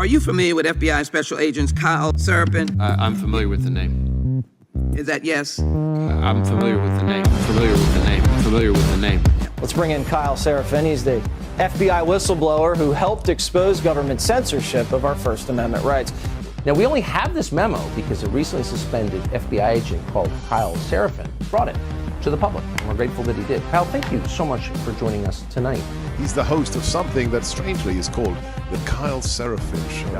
Are you familiar with FBI Special Agents Kyle Seraphin? I'm familiar with the name. Is that yes? I'm familiar with the name. Familiar with the name. Familiar with the name. Let's bring in Kyle Seraphin. He's the FBI whistleblower who helped expose government censorship of our First Amendment rights. Now, we only have this memo because a recently suspended FBI agent called Kyle Seraphin brought it to the public. And we're grateful that he did. Kyle, thank you so much for joining us tonight. He's the host of something that strangely is called the Kyle Seraphin Show.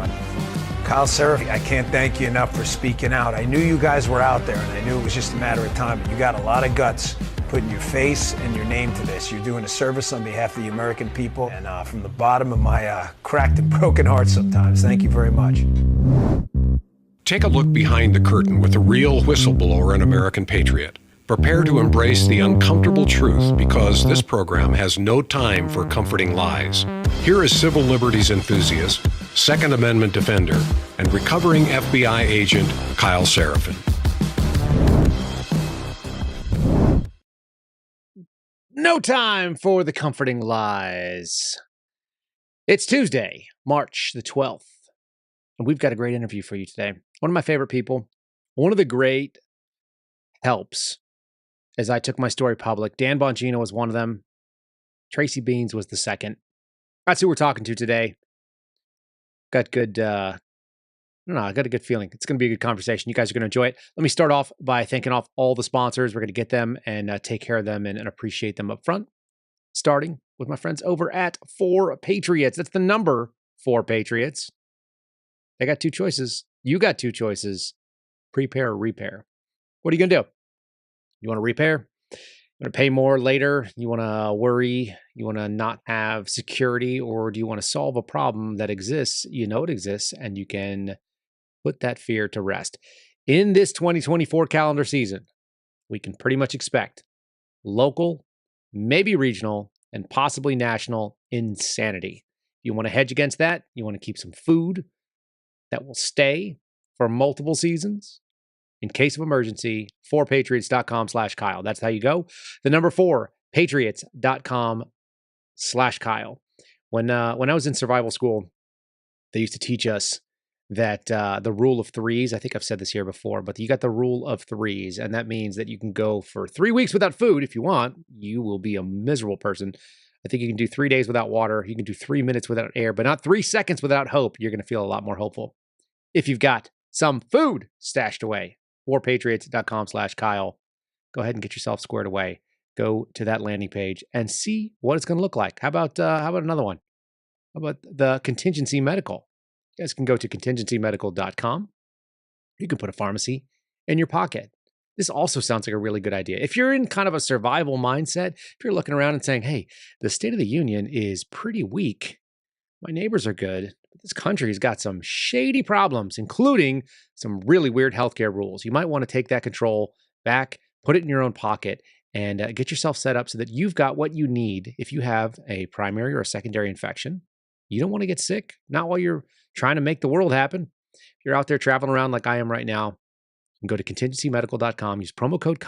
Kyle Seraphin, I can't thank you enough for speaking out. I knew you guys were out there, and I knew it was just a matter of time, but you got a lot of guts putting your face and your name to this. You're doing a service on behalf of the American people, and from the bottom of my cracked and broken heart sometimes, thank you very much. Take a look behind the curtain with a real whistleblower and American patriot. Prepare to embrace the uncomfortable truth because this program has no time for comforting lies. Here is civil liberties enthusiast, Second Amendment defender, and recovering FBI agent Kyle Seraphin. No time for the comforting lies. It's Tuesday, March the 12th, and we've got a great interview for you today. One of my favorite people, one of the great helps as I took my story public. Dan Bongino was one of them. Tracy Beanz was the second. That's who we're talking to today. I got a good feeling. It's going to be a good conversation. You guys are going to enjoy it. Let me start off by thanking off all the sponsors. We're going to get them and take care of them and appreciate them up front. Starting with my friends over at 4Patriots. That's the number 4Patriots. They got two choices. You got two choices. Prepare or repair. What are you going to do? You want to repair? You want to pay more later? You want to worry? You want to not have security? Or do you want to solve a problem that exists? You know it exists, and you can put that fear to rest. In this 2024 calendar season, we can pretty much expect local, maybe regional, and possibly national insanity. You want to hedge against that? You want to keep some food that will stay for multiple seasons? In case of emergency, 4patriots.com/Kyle. That's how you go. The number 4, patriots.com/Kyle. When I was in survival school, they used to teach us that the rule of threes, I think I've said this here before, but you got the rule of threes, and that means that you can go for 3 weeks without food if you want. You will be a miserable person. I think you can do 3 days without water. You can do 3 minutes without air, but not 3 seconds without hope. You're going to feel a lot more hopeful if you've got some food stashed away. 4patriots.com/Kyle. Go ahead and get yourself squared away. Go to that landing page and see what it's going to look like. How about another one? How about the contingency medical? You guys can go to contingencymedical.com. You can put a pharmacy in your pocket. This also sounds like a really good idea. If you're in kind of a survival mindset, if you're looking around and saying, hey, the State of the Union is pretty weak. My neighbors are good, but this country's got some shady problems, including some really weird healthcare rules. You might want to take that control back, put it in your own pocket, and get yourself set up so that you've got what you need if you have a primary or a secondary infection. You don't want to get sick, not while you're trying to make the world happen. If you're out there traveling around like I am right now, you can go to contingencymedical.com, use promo code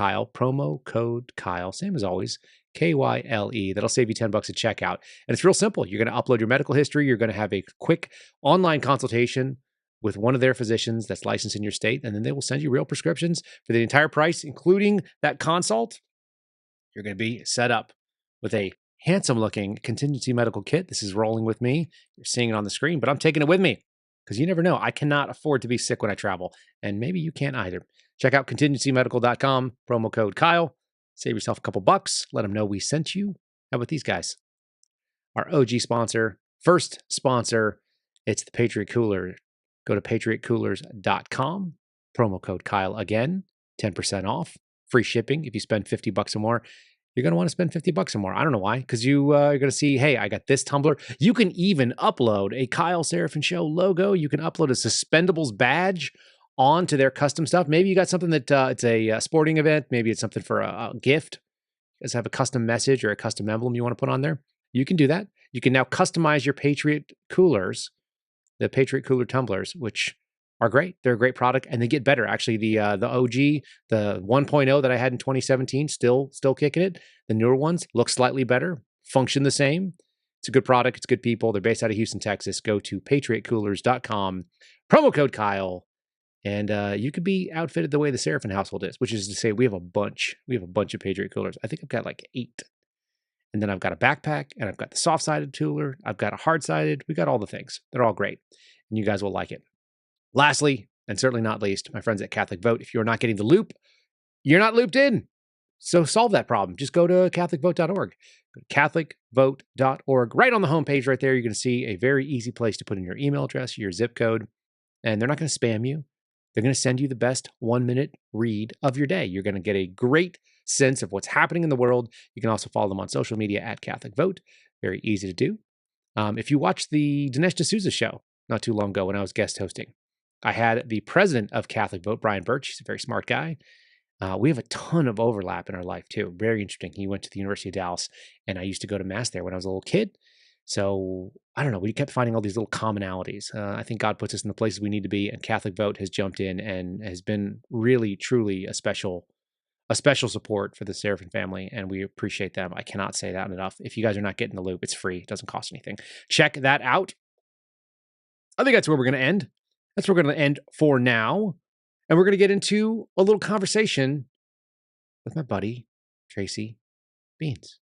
Kyle, same as always, KYLE. That'll save you $10 at checkout. And it's real simple. You're going to upload your medical history. You're going to have a quick online consultation with one of their physicians that's licensed in your state, and then they will send you real prescriptions for the entire price, including that consult. You're going to be set up with a handsome-looking contingency medical kit. This is rolling with me. You're seeing it on the screen, but I'm taking it with me because you never know. I cannot afford to be sick when I travel, and maybe you can't either. Check out contingencymedical.com, promo code Kyle. Save yourself a couple bucks. Let them know we sent you. How about these guys? Our OG sponsor, first sponsor, it's the Patriot Cooler. Go to patriotcoolers.com, promo code Kyle again, 10% off, free shipping if you spend $50 or more. You're going to want to spend $50 or more. I don't know why, because you're going to see, hey, I got this tumbler. You can even upload a Kyle Seraphin Show logo. You can upload a Suspendables badge onto their custom stuff. Maybe you got something that it's a sporting event. Maybe it's something for a gift. You guys have a custom message or a custom emblem you want to put on there. You can do that. You can now customize your Patriot Coolers, the Patriot Cooler tumblers, which are great. They're a great product, and they get better. Actually, the OG, the 1.0 that I had in 2017, still kicking it. The newer ones look slightly better, function the same. It's a good product. It's good people. They're based out of Houston, Texas. Go to patriotcoolers.com, promo code Kyle, and you could be outfitted the way the Seraphin household is, which is to say we have a bunch. We have a bunch of Patriot coolers. I think I've got like 8. And then I've got a backpack, and I've got the soft-sided cooler. I've got a hard-sided. We got all the things. They're all great, and you guys will like it. Lastly, and certainly not least, my friends at Catholic Vote. If you're not getting the loop, you're not looped in. So solve that problem. Just go to catholicvote.org. Go to catholicvote.org. Right on the homepage right there, you're going to see a very easy place to put in your email address, your zip code, and they're not going to spam you. They're going to send you the best 1-minute read of your day. You're going to get a great sense of what's happening in the world. You can also follow them on social media at Catholic Vote. Very easy to do. If you watched the Dinesh D'Souza show not too long ago when I was guest hosting, I had the president of Catholic Vote, Brian Birch. He's a very smart guy. We have a ton of overlap in our life too. Very interesting. He went to the University of Dallas, and I used to go to mass there when I was a little kid. So I don't know. We kept finding all these little commonalities. I think God puts us in the places we need to be, and Catholic Vote has jumped in and has been really, truly a special support for the Seraphin family, and we appreciate them. I cannot say that enough. If you guys are not getting the loop, it's free. It doesn't cost anything. Check that out. I think that's where we're going to end. That's where we're going to end for now. And we're going to get into a little conversation with my buddy, Tracy Beanz.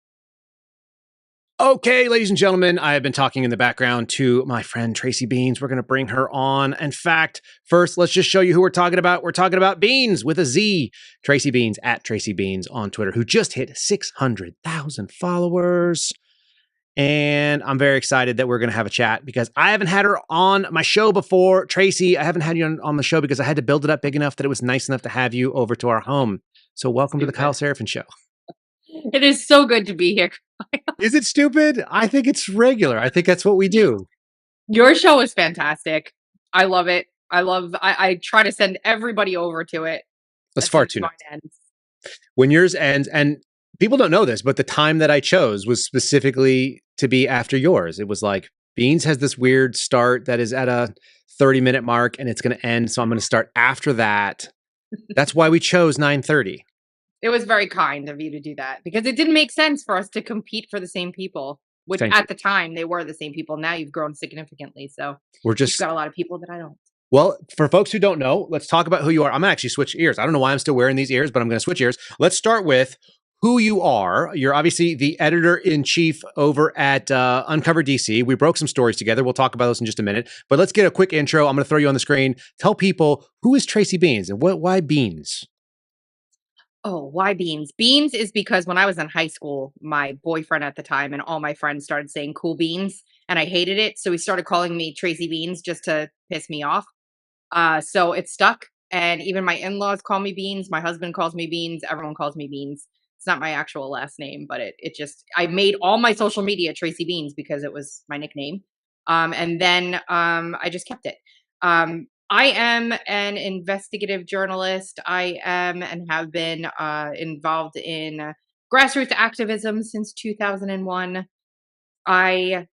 Okay, ladies and gentlemen, I have been talking in the background to my friend Tracy Beanz. We're going to bring her on. In fact, first, let's just show you who we're talking about. We're talking about Beanz with a Z. Tracy Beanz at Tracy Beanz on Twitter, who just hit 600,000 followers. And I'm very excited that we're going to have a chat because I haven't had her on my show before. Tracy, I haven't had you on the show because I had to build it up big enough that it was nice enough to have you over to our home. So welcome to the Kyle Seraphin Show. It is so good to be here. Is it stupid? I think it's regular. I think that's what we do. Your show is fantastic. I love it. I try to send everybody over to it. That's far too nice. When yours ends, and people don't know this, but the time that I chose was specifically to be after yours. It was like, Beanz has this weird start that is at a 30-minute mark, and it's going to end, so I'm going to start after that. That's why we chose 9:30. It was very kind of you to do that because it didn't make sense for us to compete for the same people, which at the time they were the same people. Now you've grown significantly. So you've got a lot of people that I don't. Well, for folks who don't know, let's talk about who you are. I'm going to actually switch ears. I don't know why I'm still wearing these ears, but I'm going to switch ears. Let's start with who you are. You're obviously the editor-in-chief over at UncoverDC. We broke some stories together. We'll talk about those in just a minute. But let's get a quick intro. I'm going to throw you on the screen. Tell people, who is Tracy Beanz and why Beanz? Oh, why Beanz? Beanz is because when I was in high school, my boyfriend at the time and all my friends started saying cool beans, and I hated it. So he started calling me Tracy Beanz just to piss me off. So it stuck. And even my in-laws call me Beanz. My husband calls me Beanz. Everyone calls me Beanz. It's not my actual last name, but it just, I made all my social media Tracy Beanz because it was my nickname. And then I just kept it. I am an investigative journalist. I am and have been involved in grassroots activism since 2001. I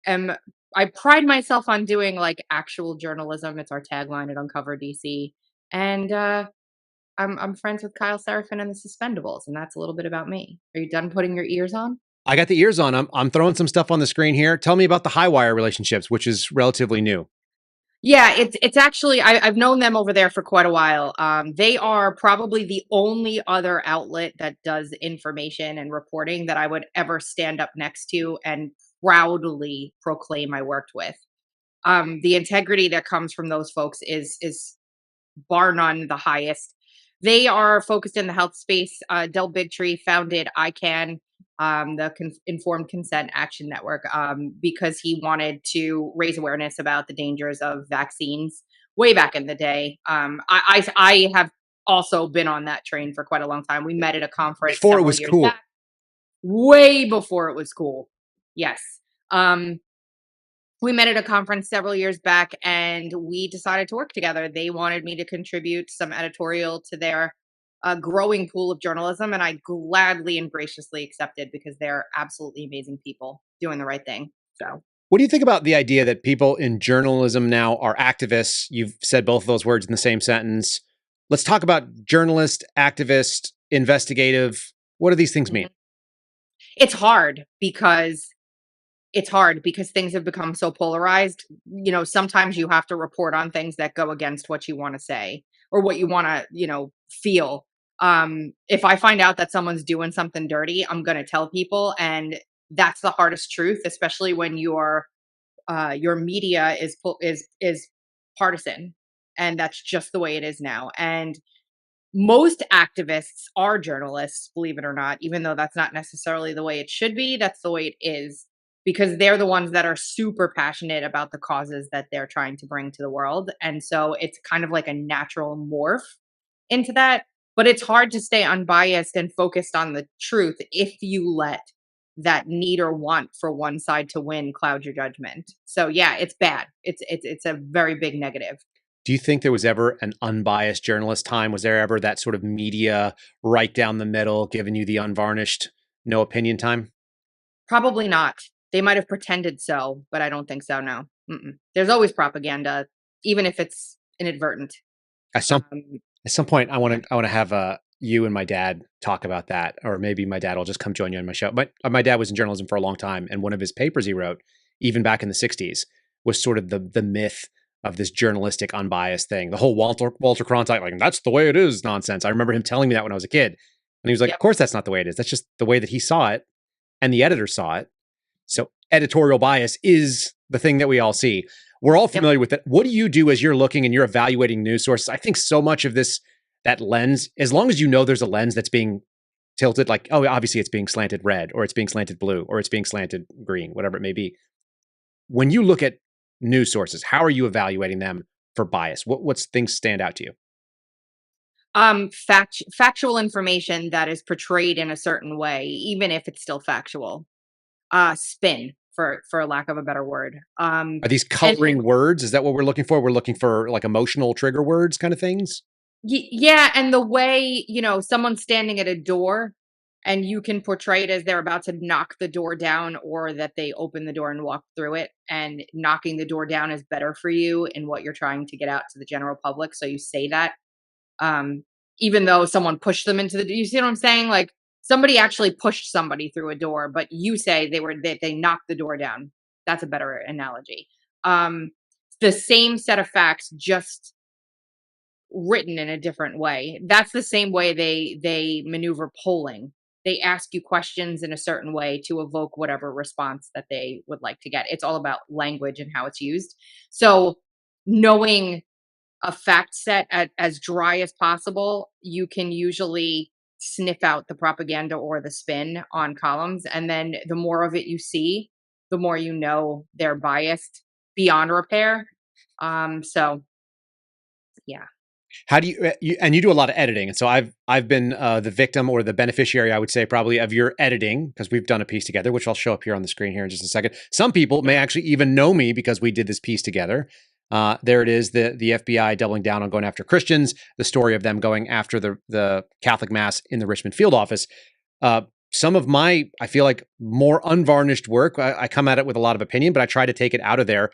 pride myself on doing like actual journalism. It's our tagline at UncoverDC. And I'm friends with Kyle Seraphin and the Suspendables, and that's a little bit about me. Are you done putting your ears on? I got the ears on. I'm throwing some stuff on the screen here. Tell me about the Highwire relationships, which is relatively new. Yeah, it's actually, I've known them over there for quite a while. They are probably the only other outlet that does information and reporting that I would ever stand up next to and proudly proclaim I worked with. The integrity that comes from those folks is bar none the highest. They are focused in the health space. Del Bigtree founded ICANN, the Informed Consent Action Network, because he wanted to raise awareness about the dangers of vaccines way back in the day. I have also been on that train for quite a long time. We met at a conference before it was cool. Back, way before it was cool. Yes. We met at a conference several years back and we decided to work together. They wanted me to contribute some editorial to their growing pool of journalism, and I gladly and graciously accepted because they're absolutely amazing people doing the right thing. So, what do you think about the idea that people in journalism now are activists? You've said both of those words in the same sentence. Let's talk about journalist, activist, investigative. What do these things mean? It's hard because it's hard because things have become so polarized. Sometimes you have to report on things that go against what you want to say or what you want to, feel. If I find out that someone's doing something dirty, I'm going to tell people. And that's the hardest truth, especially when your media is partisan. And that's just the way it is now. And most activists are journalists, believe it or not, even though that's not necessarily the way it should be. That's the way it is, because they're the ones that are super passionate about the causes that they're trying to bring to the world. And so it's kind of like a natural morph into that. But it's hard to stay unbiased and focused on the truth if you let that need or want for one side to win cloud your judgment. So yeah, it's bad. It's a very big negative. Do you think there was ever an unbiased journalist time? Was there ever that sort of media right down the middle, giving you the unvarnished, no opinion time? Probably not. They might have pretended so, but I don't think so. No. Mm-mm. There's always propaganda, even if it's inadvertent. At some point, I want to have you and my dad talk about that, or maybe my dad will just come join you on my show. But my dad was in journalism for a long time, and one of his papers he wrote, even back in the '60s, was sort of the myth of this journalistic unbiased thing. The whole Walter Cronkite, like, that's the way it is nonsense. I remember him telling me that when I was a kid. And he was like, Of course that's not the way it is. That's just the way that he saw it. And the editor saw it. So editorial bias is the thing that we all see. We're all familiar with it. What do you do as you're looking and you're evaluating news sources? I think so much of that lens, as long as you know there's a lens that's being tilted, like, oh, obviously it's being slanted red, or it's being slanted blue, or it's being slanted green, whatever it may be. When you look at news sources, how are you evaluating them for bias? What's things stand out to you? Factual information that is portrayed in a certain way, even if it's still factual. Spin, for lack of a better word. Are these coloring words? Is that what we're looking for? We're looking for like emotional trigger words kind of things? Yeah, and the way, someone's standing at a door and you can portray it as they're about to knock the door down, or that they open the door and walk through it, and knocking the door down is better for you in what you're trying to get out to the general public. So you say that, even though someone pushed them into you see what I'm saying? Like, somebody actually pushed somebody through a door, but you say they knocked the door down. That's a better analogy. The same set of facts, just written in a different way. That's the same way they maneuver polling. They ask you questions in a certain way to evoke whatever response that they would like to get. It's all about language and how it's used. So knowing a fact set as dry as possible, you can usually sniff out the propaganda or the spin on columns. And then the more of it you see, the more you know they're biased beyond repair. So yeah. How do you do a lot of editing. And so I've been the victim or the beneficiary, I would say, probably of your editing, because we've done a piece together, which I'll show up here on the screen here in just a second. Some people may actually even know me because we did this piece together. There it is, the FBI doubling down on going after Christians, the story of them going after the Catholic Mass in the Richmond field office. Some of my, I feel like, more unvarnished work, I come at it with a lot of opinion, but I try to take it out of there.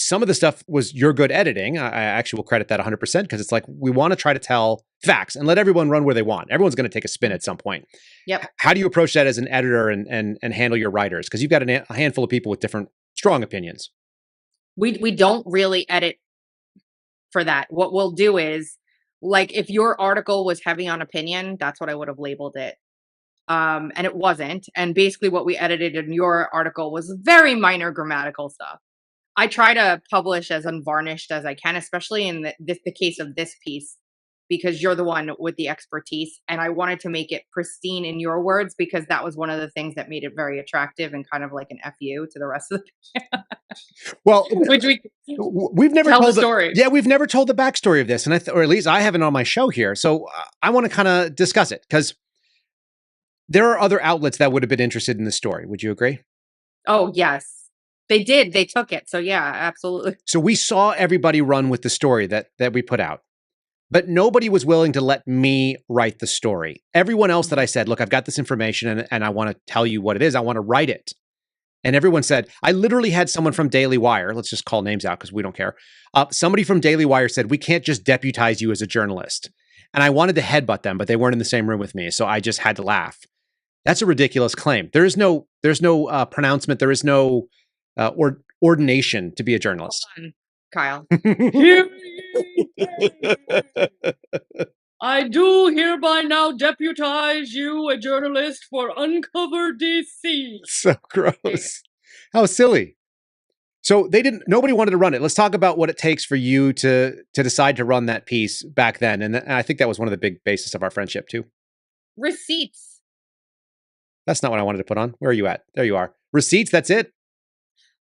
Some of the stuff was your good editing. I actually will credit that 100%, because it's like, we want to try to tell facts and let everyone run where they want. Everyone's going to take a spin at some point. Yep. How do you approach that as an editor and handle your writers? Because you've got a handful of people with different strong opinions. We don't really edit for that. What we'll do is, like, if your article was heavy on opinion, that's what I would have labeled it. And it wasn't. And basically what we edited in your article was very minor grammatical stuff. I try to publish as unvarnished as I can, especially in the case of this piece, because you're the one with the expertise. And I wanted to make it pristine in your words, because that was one of the things that made it very attractive and kind of like an FU to the rest of the Well, which we've never tell told the story. We've never told the backstory of this, and or at least I haven't on my show here. So I want to kind of discuss it, because there are other outlets that would have been interested in the story. Would you agree? Oh, yes. They did. They took it. So yeah, absolutely. So we saw everybody run with the story that we put out, but nobody was willing to let me write the story. Everyone else that I said, look, I've got this information and I want to tell you what it is. I want to write it. And everyone said, I literally had someone from Daily Wire, let's just call names out because we don't care. Somebody from Daily Wire said, we can't just deputize you as a journalist. And I wanted to headbutt them, but they weren't in the same room with me. So I just had to laugh. That's a ridiculous claim. There's no pronouncement. There is no ordination to be a journalist. Hold on, Kyle. I do hereby now deputize you, a journalist, for UncoverDC. So gross. How silly. So nobody wanted to run it. Let's talk about what it takes for you to decide to run that piece back then. And I think that was one of the big basis of our friendship too. Receipts. That's not what I wanted to put on. Where are you at? There you are. Receipts, that's it?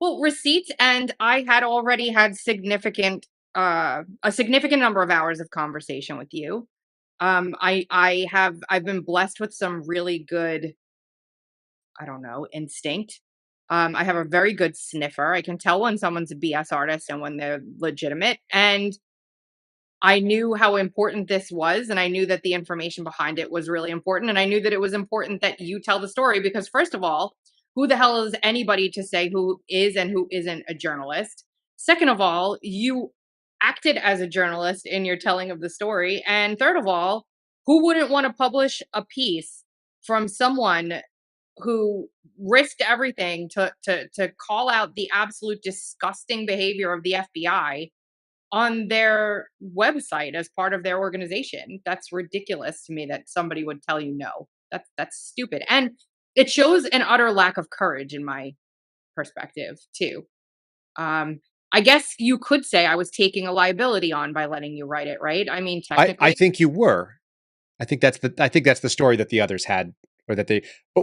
Well, receipts, and I had already had a significant number of hours of conversation with you. I've been blessed with some really good, I don't know, instinct. I have a very good sniffer. I can tell when someone's a BS artist and when they're legitimate. And I knew how important this was, and I knew that the information behind it was really important. And I knew that it was important that you tell the story because, first of all, who the hell is anybody to say who is and who isn't a journalist? Second of all, you acted as a journalist in your telling of the story. And third of all, who wouldn't want to publish a piece from someone who risked everything to call out the absolute disgusting behavior of the FBI on their website as part of their organization? That's ridiculous to me that somebody would tell you no. That's stupid. And it shows an utter lack of courage in my perspective too. I guess you could say I was taking a liability on by letting you write it, right? I mean, technically, I think you were. I think that's the story that the others had, but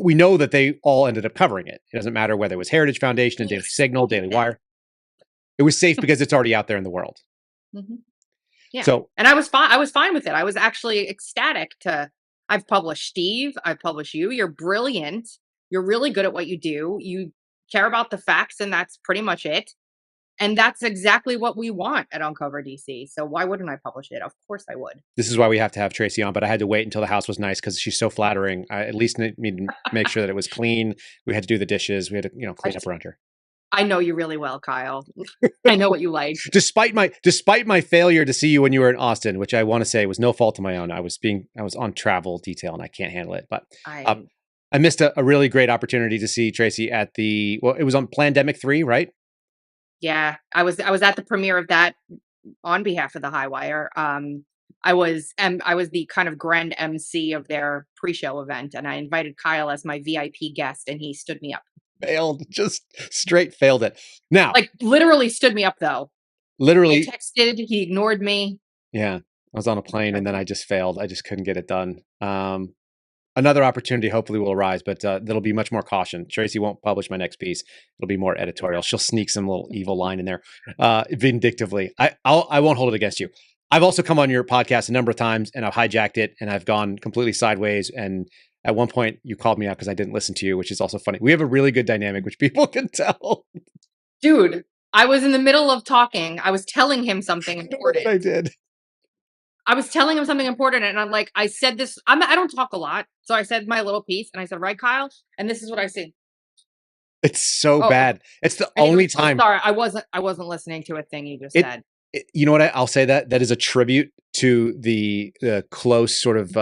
we know that they all ended up covering it. It doesn't matter whether it was Heritage Foundation and Daily Signal, Daily Wire. It was safe because it's already out there in the world. Mm-hmm. Yeah. So, and I was fine with it. I was actually ecstatic I've published Steve. I've published you. You're brilliant. You're really good at what you do. You care about the facts, and that's pretty much it. And that's exactly what we want at UncoverDC. So why wouldn't I publish it? Of course I would. This is why we have to have Tracy on, but I had to wait until the house was nice because she's so flattering. I at least need to make sure that it was clean. We had to do the dishes. We had to, clean up around her. I know you really well, Kyle. I know what you like. Despite my failure to see you when you were in Austin, which I want to say was no fault of my own. I was on travel detail and I can't handle it. But I missed a really great opportunity to see Tracy at it was on Plandemic 3, right? Yeah, I was at the premiere of that on behalf of the Highwire. I was the kind of grand MC of their pre-show event, and I invited Kyle as my VIP guest, and he stood me up. Failed, just straight failed it. Now, like literally stood me up though. Literally he texted, he ignored me. Yeah, I was on a plane, and then I just failed. I just couldn't get it done. Another opportunity hopefully will arise, but there'll be much more caution. Tracy won't publish my next piece. It'll be more editorial. She'll sneak some little evil line in there vindictively. I won't hold it against you. I've also come on your podcast a number of times, and I've hijacked it, and I've gone completely sideways. And at one point, you called me out because I didn't listen to you, which is also funny. We have a really good dynamic, which people can tell. Dude, I was in the middle of talking. I was telling him something important. I did. I was telling him something important, and I'm like, I said this. I don't talk a lot, so I said my little piece, and I said, "Right, Kyle," and this is what I see. It's so bad. It's the only time. Sorry, I wasn't listening to a thing you just said. You know what? I'll say that is a tribute to the close sort of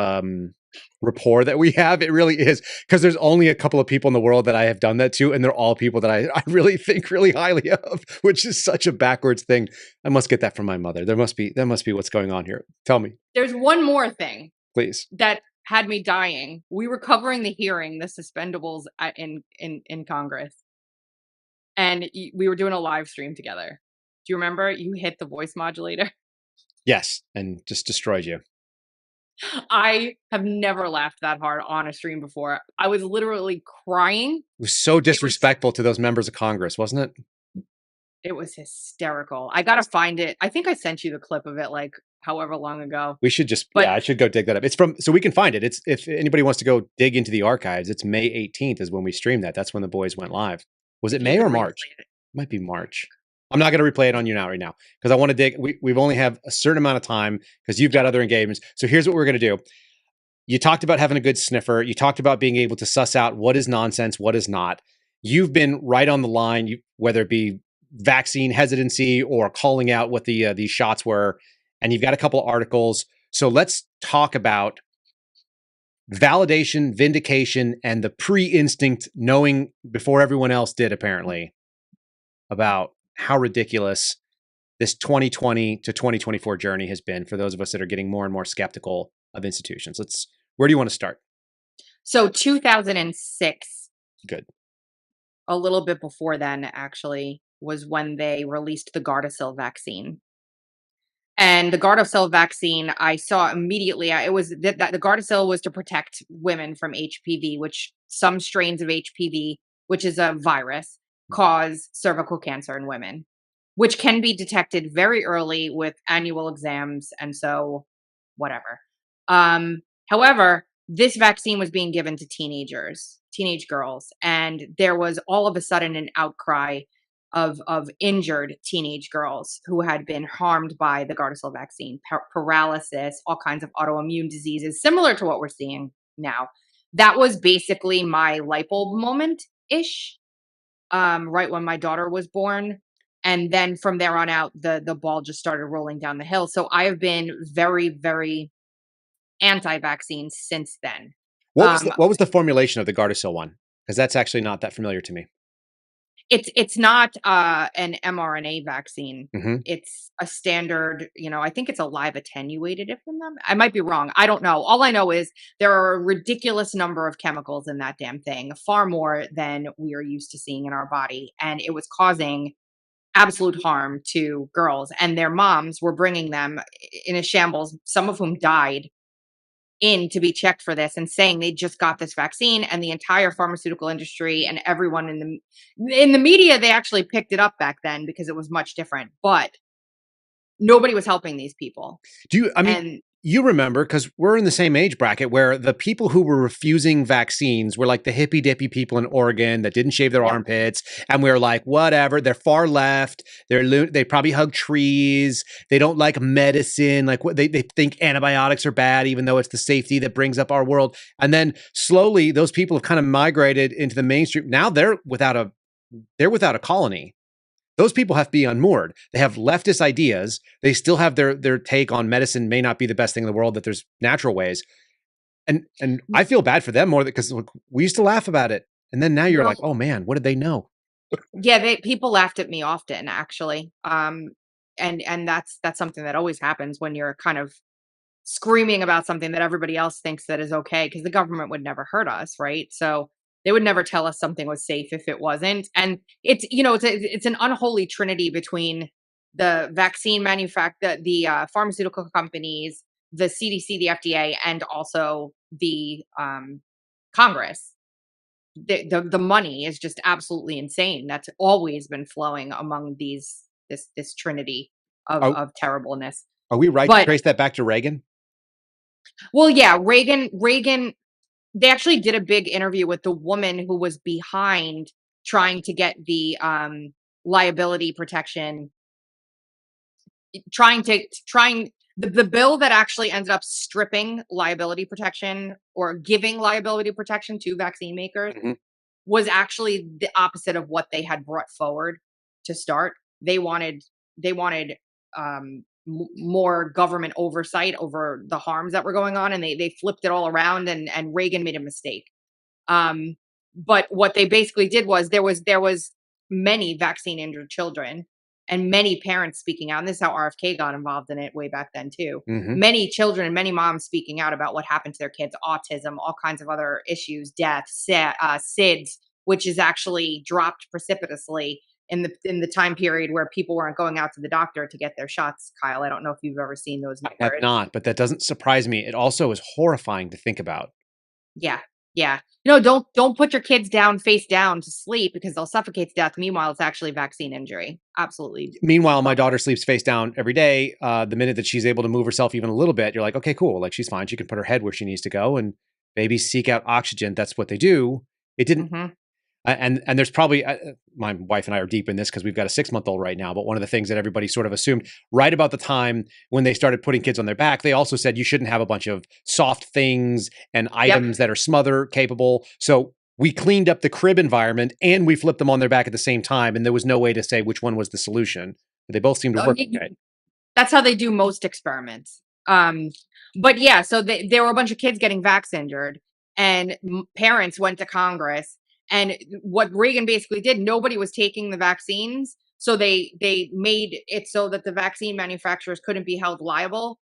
rapport that we have. It really is, because there's only a couple of people in the world that I have done that to, and they're all people that I really think really highly of, which is such a backwards thing. I must get that from my mother. There must be what's going on here. Tell me. There's one more thing, please, that had me dying. We were covering the hearing, the suspendables in Congress, and we were doing a live stream together. Do you remember? You hit the voice modulator. Yes, and just destroyed you. I have never laughed that hard on a stream before. I was literally crying. It was so disrespectful to those members of Congress, wasn't it? It was hysterical. I gotta find it. I think I sent you the clip of it, like however long ago. We should I should go dig that up. It's so we can find it. It's, if anybody wants to go dig into the archives, it's May 18th is when we streamed that. That's when the boys went live. Was it May or March? It might be March. I'm not going to replay it on you right now because I want to dig. We've only have a certain amount of time because you've got other engagements. So here's what we're going to do. You talked about having a good sniffer. You talked about being able to suss out what is nonsense, what is not. You've been right on the line, whether it be vaccine hesitancy or calling out what these shots were. And you've got a couple of articles. So let's talk about validation, vindication, and the pre-instinct knowing before everyone else did, apparently, about how ridiculous this 2020 to 2024 journey has been for those of us that are getting more and more skeptical of institutions. Where do you want to start? So 2006. Good. A little bit before then, actually, was when they released the Gardasil vaccine. And the Gardasil vaccine, I saw immediately, it was that the Gardasil was to protect women from HPV, which some strains of HPV, which is a virus, cause cervical cancer in women, which can be detected very early with annual exams. And so whatever. However, this vaccine was being given to teenage girls, and there was all of a sudden an outcry of injured teenage girls who had been harmed by the Gardasil vaccine, paralysis, all kinds of autoimmune diseases, similar to what we're seeing now. That was basically my light bulb moment-ish, right when my daughter was born. And then from there on out, the ball just started rolling down the hill. So I have been very, very anti-vaccine since then. What was the formulation of the Gardasil one? Because that's actually not that familiar to me. It's not an mRNA vaccine. Mm-hmm. It's a standard, I think it's a live attenuated if I might be wrong. I don't know. All I know is there are a ridiculous number of chemicals in that damn thing, far more than we are used to seeing in our body. And it was causing absolute harm to girls, and their moms were bringing them in a shambles, some of whom died, in to be checked for this, and saying they just got this vaccine. And the entire pharmaceutical industry and everyone in the media, they actually picked it up back then because it was much different, but nobody was helping these people. You remember, because we're in the same age bracket, where the people who were refusing vaccines were like the hippy dippy people in Oregon that didn't shave their armpits. And we were like, whatever, they're far left. They probably hug trees. They don't like medicine. Like they think antibiotics are bad, even though it's the safety that brings up our world. And then slowly those people have kind of migrated into the mainstream. Now they're without a colony. Those people have to be unmoored. They have leftist ideas. They still have their take on medicine may not be the best thing in the world, that there's natural ways. And I feel bad for them more because we used to laugh about it. And then now you're like, oh man, what did they know? Yeah, people laughed at me often, actually. And that's something that always happens when you're kind of screaming about something that everybody else thinks that is okay, because the government would never hurt us, right? So they would never tell us something was safe if it wasn't. And it's, it's an unholy trinity between the vaccine the pharmaceutical companies, the CDC, the FDA, and also the Congress. The money is just absolutely insane. That's always been flowing among this trinity of terribleness. Are we right to trace that back to Reagan? Well, yeah, Reagan. They actually did a big interview with the woman who was behind trying to get the liability protection, the bill that actually ended up stripping liability protection or giving liability protection to vaccine makers was actually the opposite of what they had brought forward to start. They wanted more government oversight over the harms that were going on, and they flipped it all around, and Reagan made a mistake. But what they basically did was there was many vaccine injured children and many parents speaking out, and this is how RFK got involved in it way back then too. Many children and many moms speaking out about what happened to their kids, autism, all kinds of other issues, death, SIDS, which is actually dropped precipitously in the time period where people weren't going out to the doctor to get their shots. Kyle, I don't know if you've ever seen those numbers. I have not, but that doesn't surprise me. It also is horrifying to think about. Yeah. Don't put your kids down face down to sleep because they'll suffocate to death. Meanwhile, it's actually vaccine injury. Absolutely. Meanwhile, my daughter sleeps face down every day. The minute that she's able to move herself even a little bit, you're like, okay, cool. Like she's fine. She can put her head where she needs to go, and babies seek out oxygen. That's what they do. It didn't. And there's probably, my wife and I are deep in this because we've got a 6-month-old right now. But one of the things that everybody sort of assumed right about the time when they started putting kids on their back, they also said you shouldn't have a bunch of soft things and items that are smother capable. So we cleaned up the crib environment and we flipped them on their back at the same time. And there was no way to say which one was the solution. But they both seemed to work okay. That's how they do most experiments. But yeah, so there were a bunch of kids getting vax injured, and parents went to Congress. And what Reagan basically did, nobody was taking the vaccines. So they made it so that the vaccine manufacturers couldn't be held liable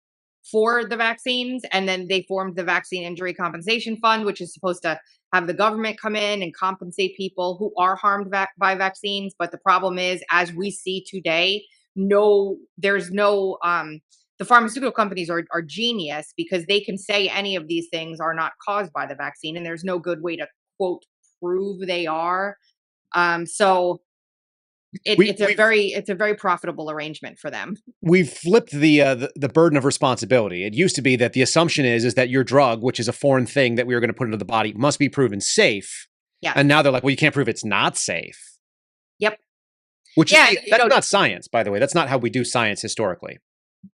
for the vaccines. And then they formed the Vaccine Injury Compensation Fund, which is supposed to have the government come in and compensate people who are harmed by vaccines. But the problem is, as we see today, there's no the pharmaceutical companies are genius, because they can say any of these things are not caused by the vaccine, and there's no good way to quote prove they are. So it's a very profitable arrangement for them. We've flipped the burden of responsibility. It used to be that the assumption is that your drug, which is a foreign thing that we are going to put into the body, must be proven safe. Yeah. And now they're like, well, you can't prove it's not safe. Yep. Which is not science, by the way. That's not how we do science historically.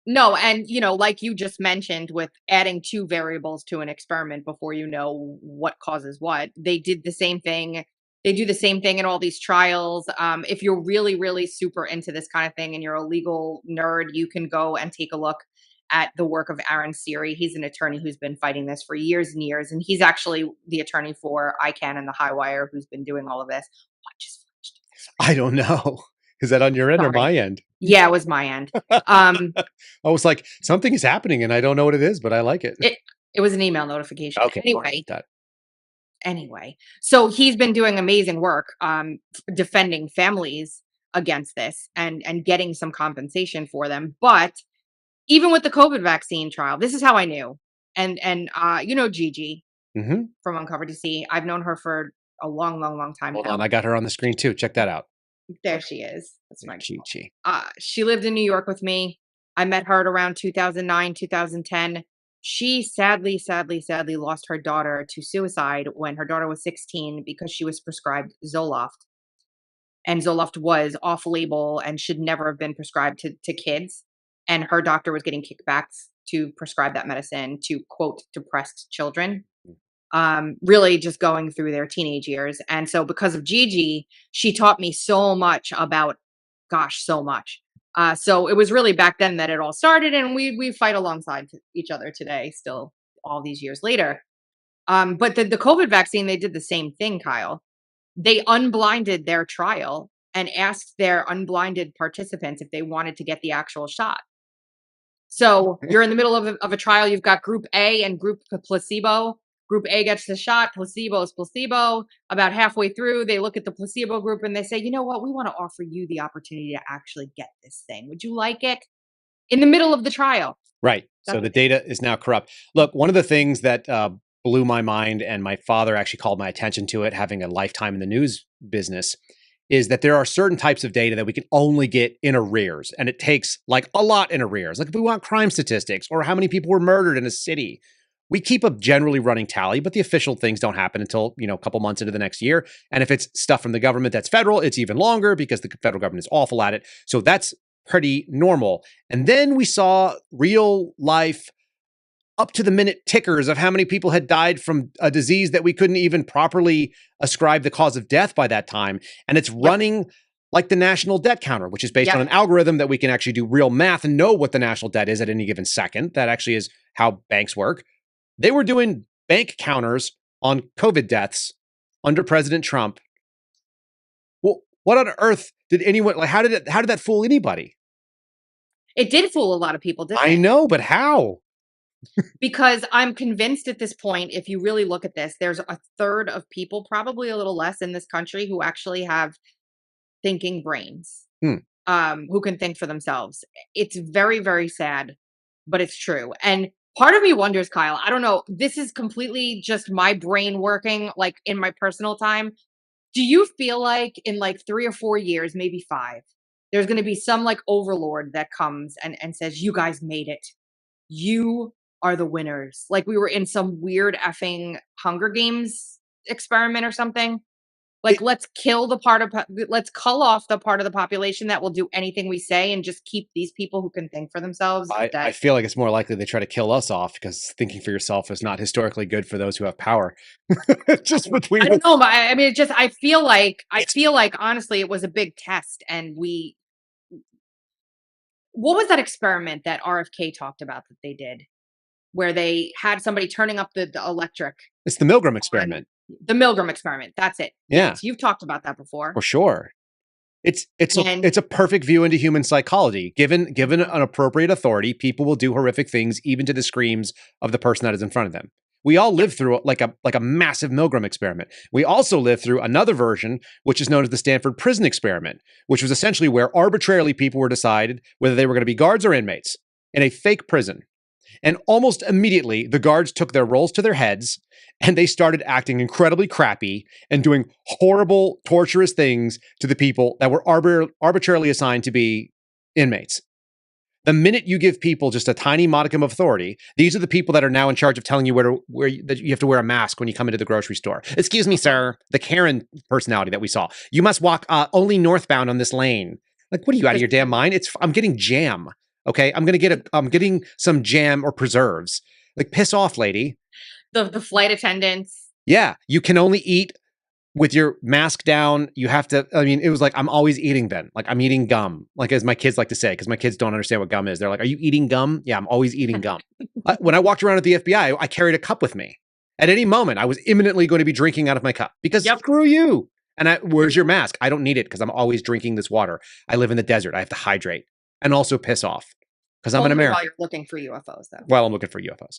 No, and like you just mentioned, with adding 2 variables to an experiment before you know what causes what, they did the same thing. They do the same thing in all these trials. If you're really, really super into this kind of thing and you're a legal nerd, you can go and take a look at the work of Aaron Siri. He's an attorney who's been fighting this for years and years, and he's actually the attorney for ICANN and the Highwire, who's been doing all of this. I don't know. Is that on your end or my end? Yeah, it was my end. I was like, something is happening and I don't know what it is, but I like it. It was an email notification. Okay. Anyway, so he's been doing amazing work defending families against this and getting some compensation for them. But even with the COVID vaccine trial, this is how I knew. And Gigi from UncoverDC. I've known her for a long, long, long time. Hold on, I got her on the screen too. Check that out. There she is. That's my Gigi. She lived in New York with me. I met her at around 2009, 2010. She sadly lost her daughter to suicide when her daughter was 16 because she was prescribed Zoloft. And Zoloft was off-label and should never have been prescribed to kids. And her doctor was getting kickbacks to prescribe that medicine to, quote, depressed children. Really just going through their teenage years. And so because of Gigi, she taught me so much about, so much. So it was really back then that it all started, and we fight alongside each other today, still all these years later. But the COVID vaccine, they did the same thing, Kyle. They unblinded their trial and asked their unblinded participants if they wanted to get the actual shot. So you're in the middle of a trial. You've got group A and group placebo. Group A gets the shot, placebo is placebo. About halfway through, they look at the placebo group and they say, you know what? We want to offer you the opportunity to actually get this thing. Would you like it? In the middle of the trial. Right. So the data is now corrupt. Look, one of the things that blew my mind, and my father actually called my attention to it, having a lifetime in the news business, is that there are certain types of data that we can only get in arrears. And it takes like a lot in arrears. Like if we want crime statistics or how many people were murdered in a city, we keep a generally running tally, but the official things don't happen until, a couple months into the next year. And if it's stuff from the government that's federal, it's even longer because the federal government is awful at it. So that's pretty normal. And then we saw real life up to the minute tickers of how many people had died from a disease that we couldn't even properly ascribe the cause of death by that time. And it's running like the national debt counter, which is based on an algorithm that we can actually do real math and know what the national debt is at any given second. That actually is how banks work. They were doing bank counters on COVID deaths under President Trump. Well, what on earth did anyone, how did that fool anybody? It did fool a lot of people, didn't it? I know, but how? Because I'm convinced at this point, if you really look at this, there's a third of people, probably a little less in this country, who actually have thinking brains, who can think for themselves. It's very, very sad, but it's true. And part of me wonders, Kyle, I don't know, this is completely just my brain working like in my personal time. Do you feel like in like 3 or 4 years, maybe 5, there's going to be some like overlord that comes and says, you guys made it. You are the winners. Like we were in some weird effing Hunger Games experiment or something. Like let's cull off the part of the population that will do anything we say and just keep these people who can think for themselves. I feel like it's more likely they try to kill us off because thinking for yourself is not historically good for those who have power. Just between I don't know, but I mean, I feel like honestly, it was a big test, and what was that experiment that RFK talked about that they did, where they had somebody turning up the electric? It's the Milgram experiment. The Milgram experiment. That's it. Yeah. Yes, you've talked about that before. For sure. It's a perfect view into human psychology. Given an appropriate authority, people will do horrific things, even to the screams of the person that is in front of them. We all lived through like a massive Milgram experiment. We also lived through another version, which is known as the Stanford Prison Experiment, which was essentially where arbitrarily people were decided whether they were going to be guards or inmates in a fake prison. And almost immediately, the guards took their roles to their heads and they started acting incredibly crappy and doing horrible, torturous things to the people that were arbitrarily assigned to be inmates. The minute you give people just a tiny modicum of authority, these are the people that are now in charge of telling you that you have to wear a mask when you come into the grocery store. Excuse me, sir. The Karen personality that we saw. You must walk only northbound on this lane. Like, what are you, out of your damn mind? I'm getting jam. Okay, I'm getting some jam or preserves. Like, piss off, lady. The flight attendants. Yeah, you can only eat with your mask down. You have to, I mean, it was like, I'm always eating then. Like, I'm eating gum, like as my kids like to say, because my kids don't understand what gum is. They're like, are you eating gum? Yeah, I'm always eating gum. When I walked around at the FBI, I carried a cup with me. At any moment, I was imminently going to be drinking out of my cup because screw you. And where's your mask? I don't need it because I'm always drinking this water. I live in the desert. I have to hydrate and also piss off because I'm an American. While you're looking for UFOs, though. While I'm looking for UFOs.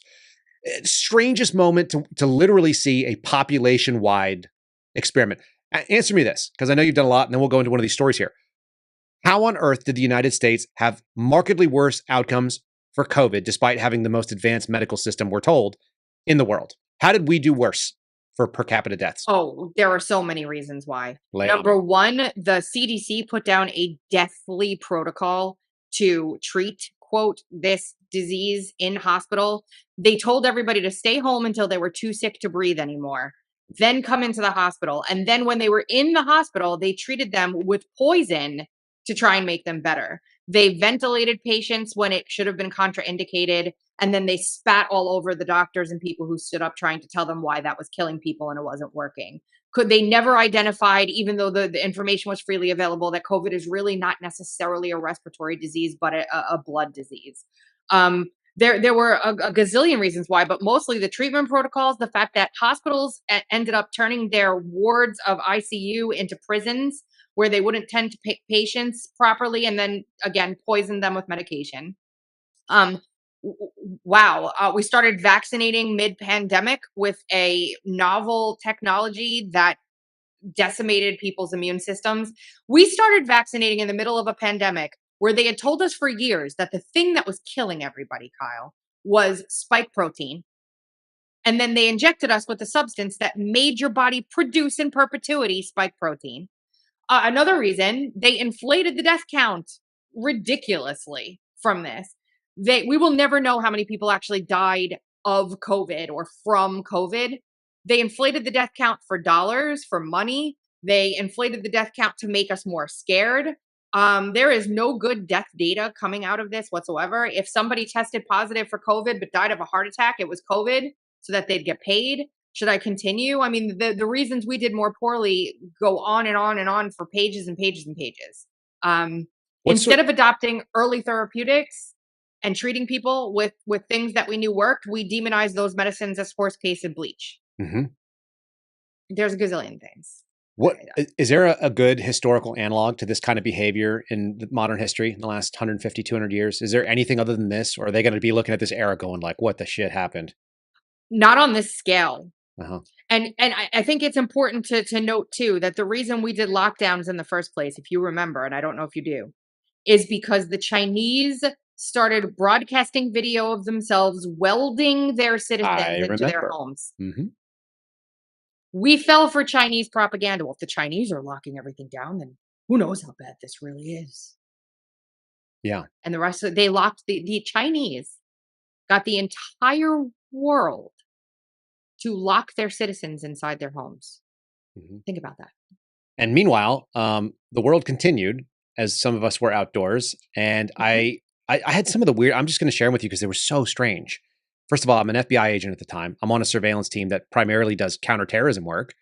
Strangest moment to literally see a population-wide experiment. Answer me this, because I know you've done a lot, and then we'll go into one of these stories here. How on earth did the United States have markedly worse outcomes for COVID, despite having the most advanced medical system, we're told, in the world? How did we do worse for per capita deaths? Oh, there are so many reasons why. Number one, the CDC put down a deathly protocol to treat, quote, this disease in hospital. They told everybody to stay home until they were too sick to breathe anymore, then come into the hospital. And then when they were in the hospital, they treated them with poison to try and make them better. They ventilated patients when it should have been contraindicated. And then they spat all over the doctors and people who stood up trying to tell them why that was killing people and it wasn't working. They never identified, even though the information was freely available, that COVID is really not necessarily a respiratory disease, but a blood disease. There were a gazillion reasons why, but mostly the treatment protocols, the fact that hospitals ended up turning their wards of ICU into prisons where they wouldn't tend to patients properly and then, again, poison them with medication. We started vaccinating mid-pandemic with a novel technology that decimated people's immune systems. We started vaccinating in the middle of a pandemic where they had told us for years that the thing that was killing everybody, Kyle, was spike protein. And then they injected us with a substance that made your body produce in perpetuity spike protein. Another reason, they inflated the death count ridiculously from this. We will never know how many people actually died of COVID or from COVID. They inflated the death count for dollars, for money. They inflated the death count to make us more scared. There is no good death data coming out of this whatsoever. If somebody tested positive for COVID but died of a heart attack, it was COVID so that they'd get paid. Should I continue? I mean, the reasons we did more poorly go on and on and on for pages and pages and pages. Instead of adopting early therapeutics and treating people with things that we knew worked, we demonized those medicines as horse paste and bleach. Mm-hmm. There's a gazillion things. What is there a good historical analog to this kind of behavior in modern history in the last 150, 200 years? Is there anything other than this, or are they going to be looking at this era going like, what the shit happened? Not on this scale. Uh-huh. And I think it's important to note too that the reason we did lockdowns in the first place, if you remember, and I don't know if you do, is because the Chinese started broadcasting video of themselves welding their citizens into their homes. Mm-hmm. We fell for Chinese propaganda. Well, if the Chinese are locking everything down, then who knows how bad this really is. Yeah. And the rest of they locked the Chinese got the entire world to lock their citizens inside their homes. Mm-hmm. Think about that. And meanwhile, the world continued as some of us were outdoors. And I had some of the weird, I'm just going to share them with you because they were so strange. First of all, I'm an FBI agent at the time. I'm on a surveillance team that primarily does counterterrorism work.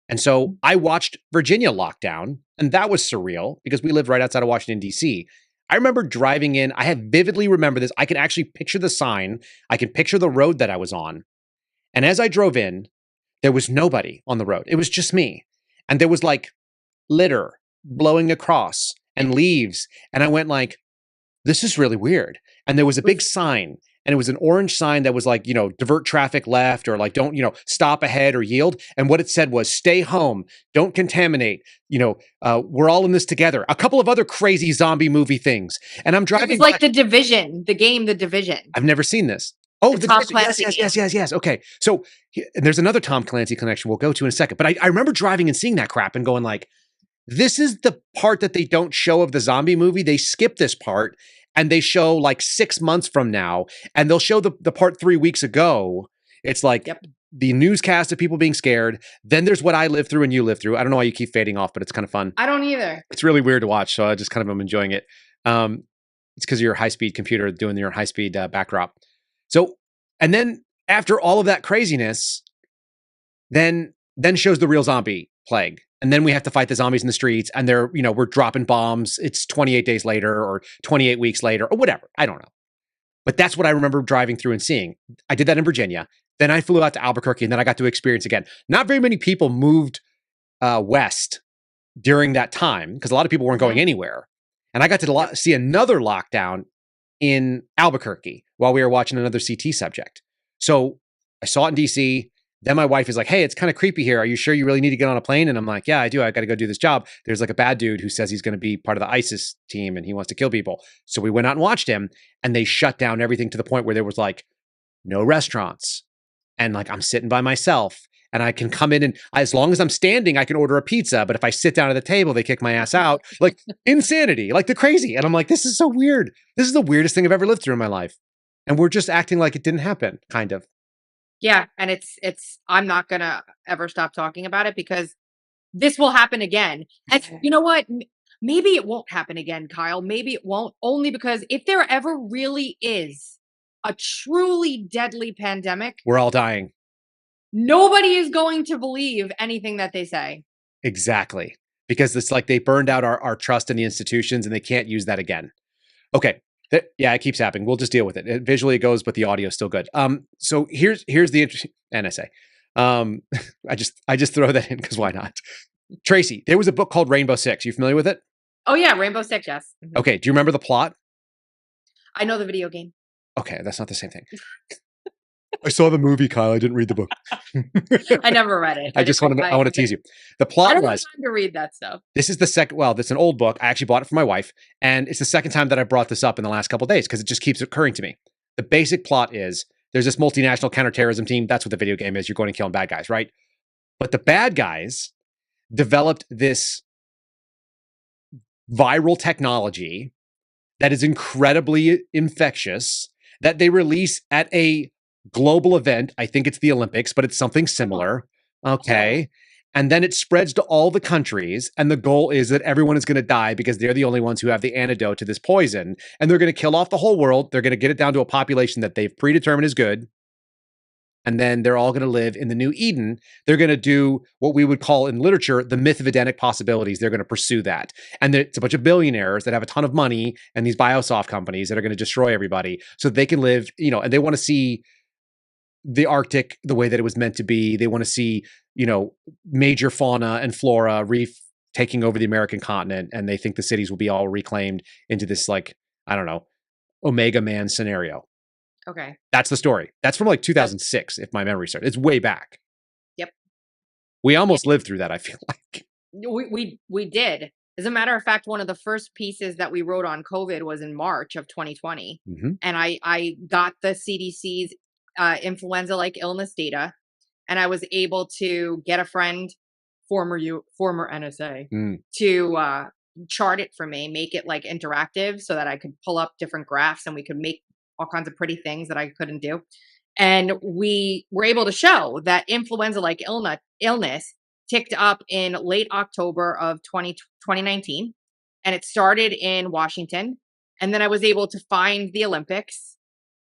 And so I watched Virginia lockdown, and that was surreal because we lived right outside of Washington, D.C. I remember driving in. I have vividly remember this. I can actually picture the sign. I can picture the road that I was on. And as I drove in, there was nobody on the road. It was just me. And there was like litter blowing across and leaves. And I went like, this is really weird. And there was a big sign. And it was an orange sign that was like, divert traffic left, or like, don't, stop ahead or yield. And what it said was, stay home, don't contaminate, we're all in this together. A couple of other crazy zombie movie things. And I'm driving. It was like The Division, the game, The Division. I've never seen this. Oh, the Tom Clancy yes. Okay. So and there's another Tom Clancy connection we'll go to in a second. But I remember driving and seeing that crap and going like, this is the part that they don't show of the zombie movie. They skip this part. And they show like 6 months from now, and they'll show the part 3 weeks ago. It's like the newscast of people being scared. Then there's what I lived through and you lived through. I don't know why you keep fading off, but it's kind of fun. I don't either. It's really weird to watch, so I just kind of am enjoying it. It's because of your high-speed computer doing your high-speed backdrop. So, and then after all of that craziness, then shows the real zombie plague. And then we have to fight the zombies in the streets, and we're dropping bombs. It's 28 days later or 28 weeks later or whatever. I don't know. But that's what I remember driving through and seeing. I did that in Virginia. Then I flew out to Albuquerque, and then I got to experience again. Not very many people moved west during that time because a lot of people weren't going anywhere. And I got to see another lockdown in Albuquerque while we were watching another CT subject. So I saw it in DC. Then my wife is like, hey, it's kind of creepy here. Are you sure you really need to get on a plane? And I'm like, yeah, I do. I got to go do this job. There's like a bad dude who says he's going to be part of the ISIS team and he wants to kill people. So we went out and watched him, and they shut down everything to the point where there was like no restaurants. And like, I'm sitting by myself, and I can come in, and as long as I'm standing, I can order a pizza. But if I sit down at the table, they kick my ass out. Like insanity, like the crazy. And I'm like, this is so weird. This is the weirdest thing I've ever lived through in my life. And we're just acting like it didn't happen, kind of. Yeah, and it's I'm not going to ever stop talking about it because this will happen again. And you know what? Maybe it won't happen again, Kyle. Maybe it won't, only because if there ever really is a truly deadly pandemic, we're all dying. Nobody is going to believe anything that they say. Exactly. Because it's like they burned out our trust in the institutions, and they can't use that again. Okay. Yeah, it keeps happening. We'll just deal with it. Visually it goes, but the audio is still good. So here's the interesting NSA. I just throw that in because why not? Tracy, there was a book called Rainbow Six. You familiar with it? Oh yeah, Rainbow Six, yes. Mm-hmm. Okay, do you remember the plot? I know the video game. Okay, that's not the same thing. I saw the movie, Kyle. I didn't read the book. I never read it. I want to tease you. The plot was, I don't have time to read that stuff. This is the second. Well, that's an old book. I actually bought it for my wife, and it's the second time that I brought this up in the last couple of days because it just keeps occurring to me. The basic plot is there's this multinational counterterrorism team. That's what the video game is. You're going and killing bad guys, right? But the bad guys developed this viral technology that is incredibly infectious that they release at a global event. I think it's the Olympics, but it's something similar. Okay. And then it spreads to all the countries. And the goal is that everyone is going to die because they're the only ones who have the antidote to this poison. And they're going to kill off the whole world. They're going to get it down to a population that they've predetermined is good. And then they're all going to live in the new Eden. They're going to do what we would call in literature, the myth of Edenic possibilities. They're going to pursue that. And it's a bunch of billionaires that have a ton of money and these biosoft companies that are going to destroy everybody so that they can live, and they want to see the Arctic the way that it was meant to be. They want to see, major fauna and flora reef taking over the American continent. And they think the cities will be all reclaimed into this, Omega Man scenario. Okay. That's the story. That's from 2006, if my memory serves. It's way back. Yep. We almost lived through that, I feel like. We did. As a matter of fact, one of the first pieces that we wrote on COVID was in March of 2020. Mm-hmm. And I got the CDC's influenza-like illness data, and I was able to get a friend, former NSA, to chart it for me, make it interactive so that I could pull up different graphs and we could make all kinds of pretty things that I couldn't do. And we were able to show that influenza-like illness ticked up in late October of 2019. And it started in Washington. And then I was able to find the Olympics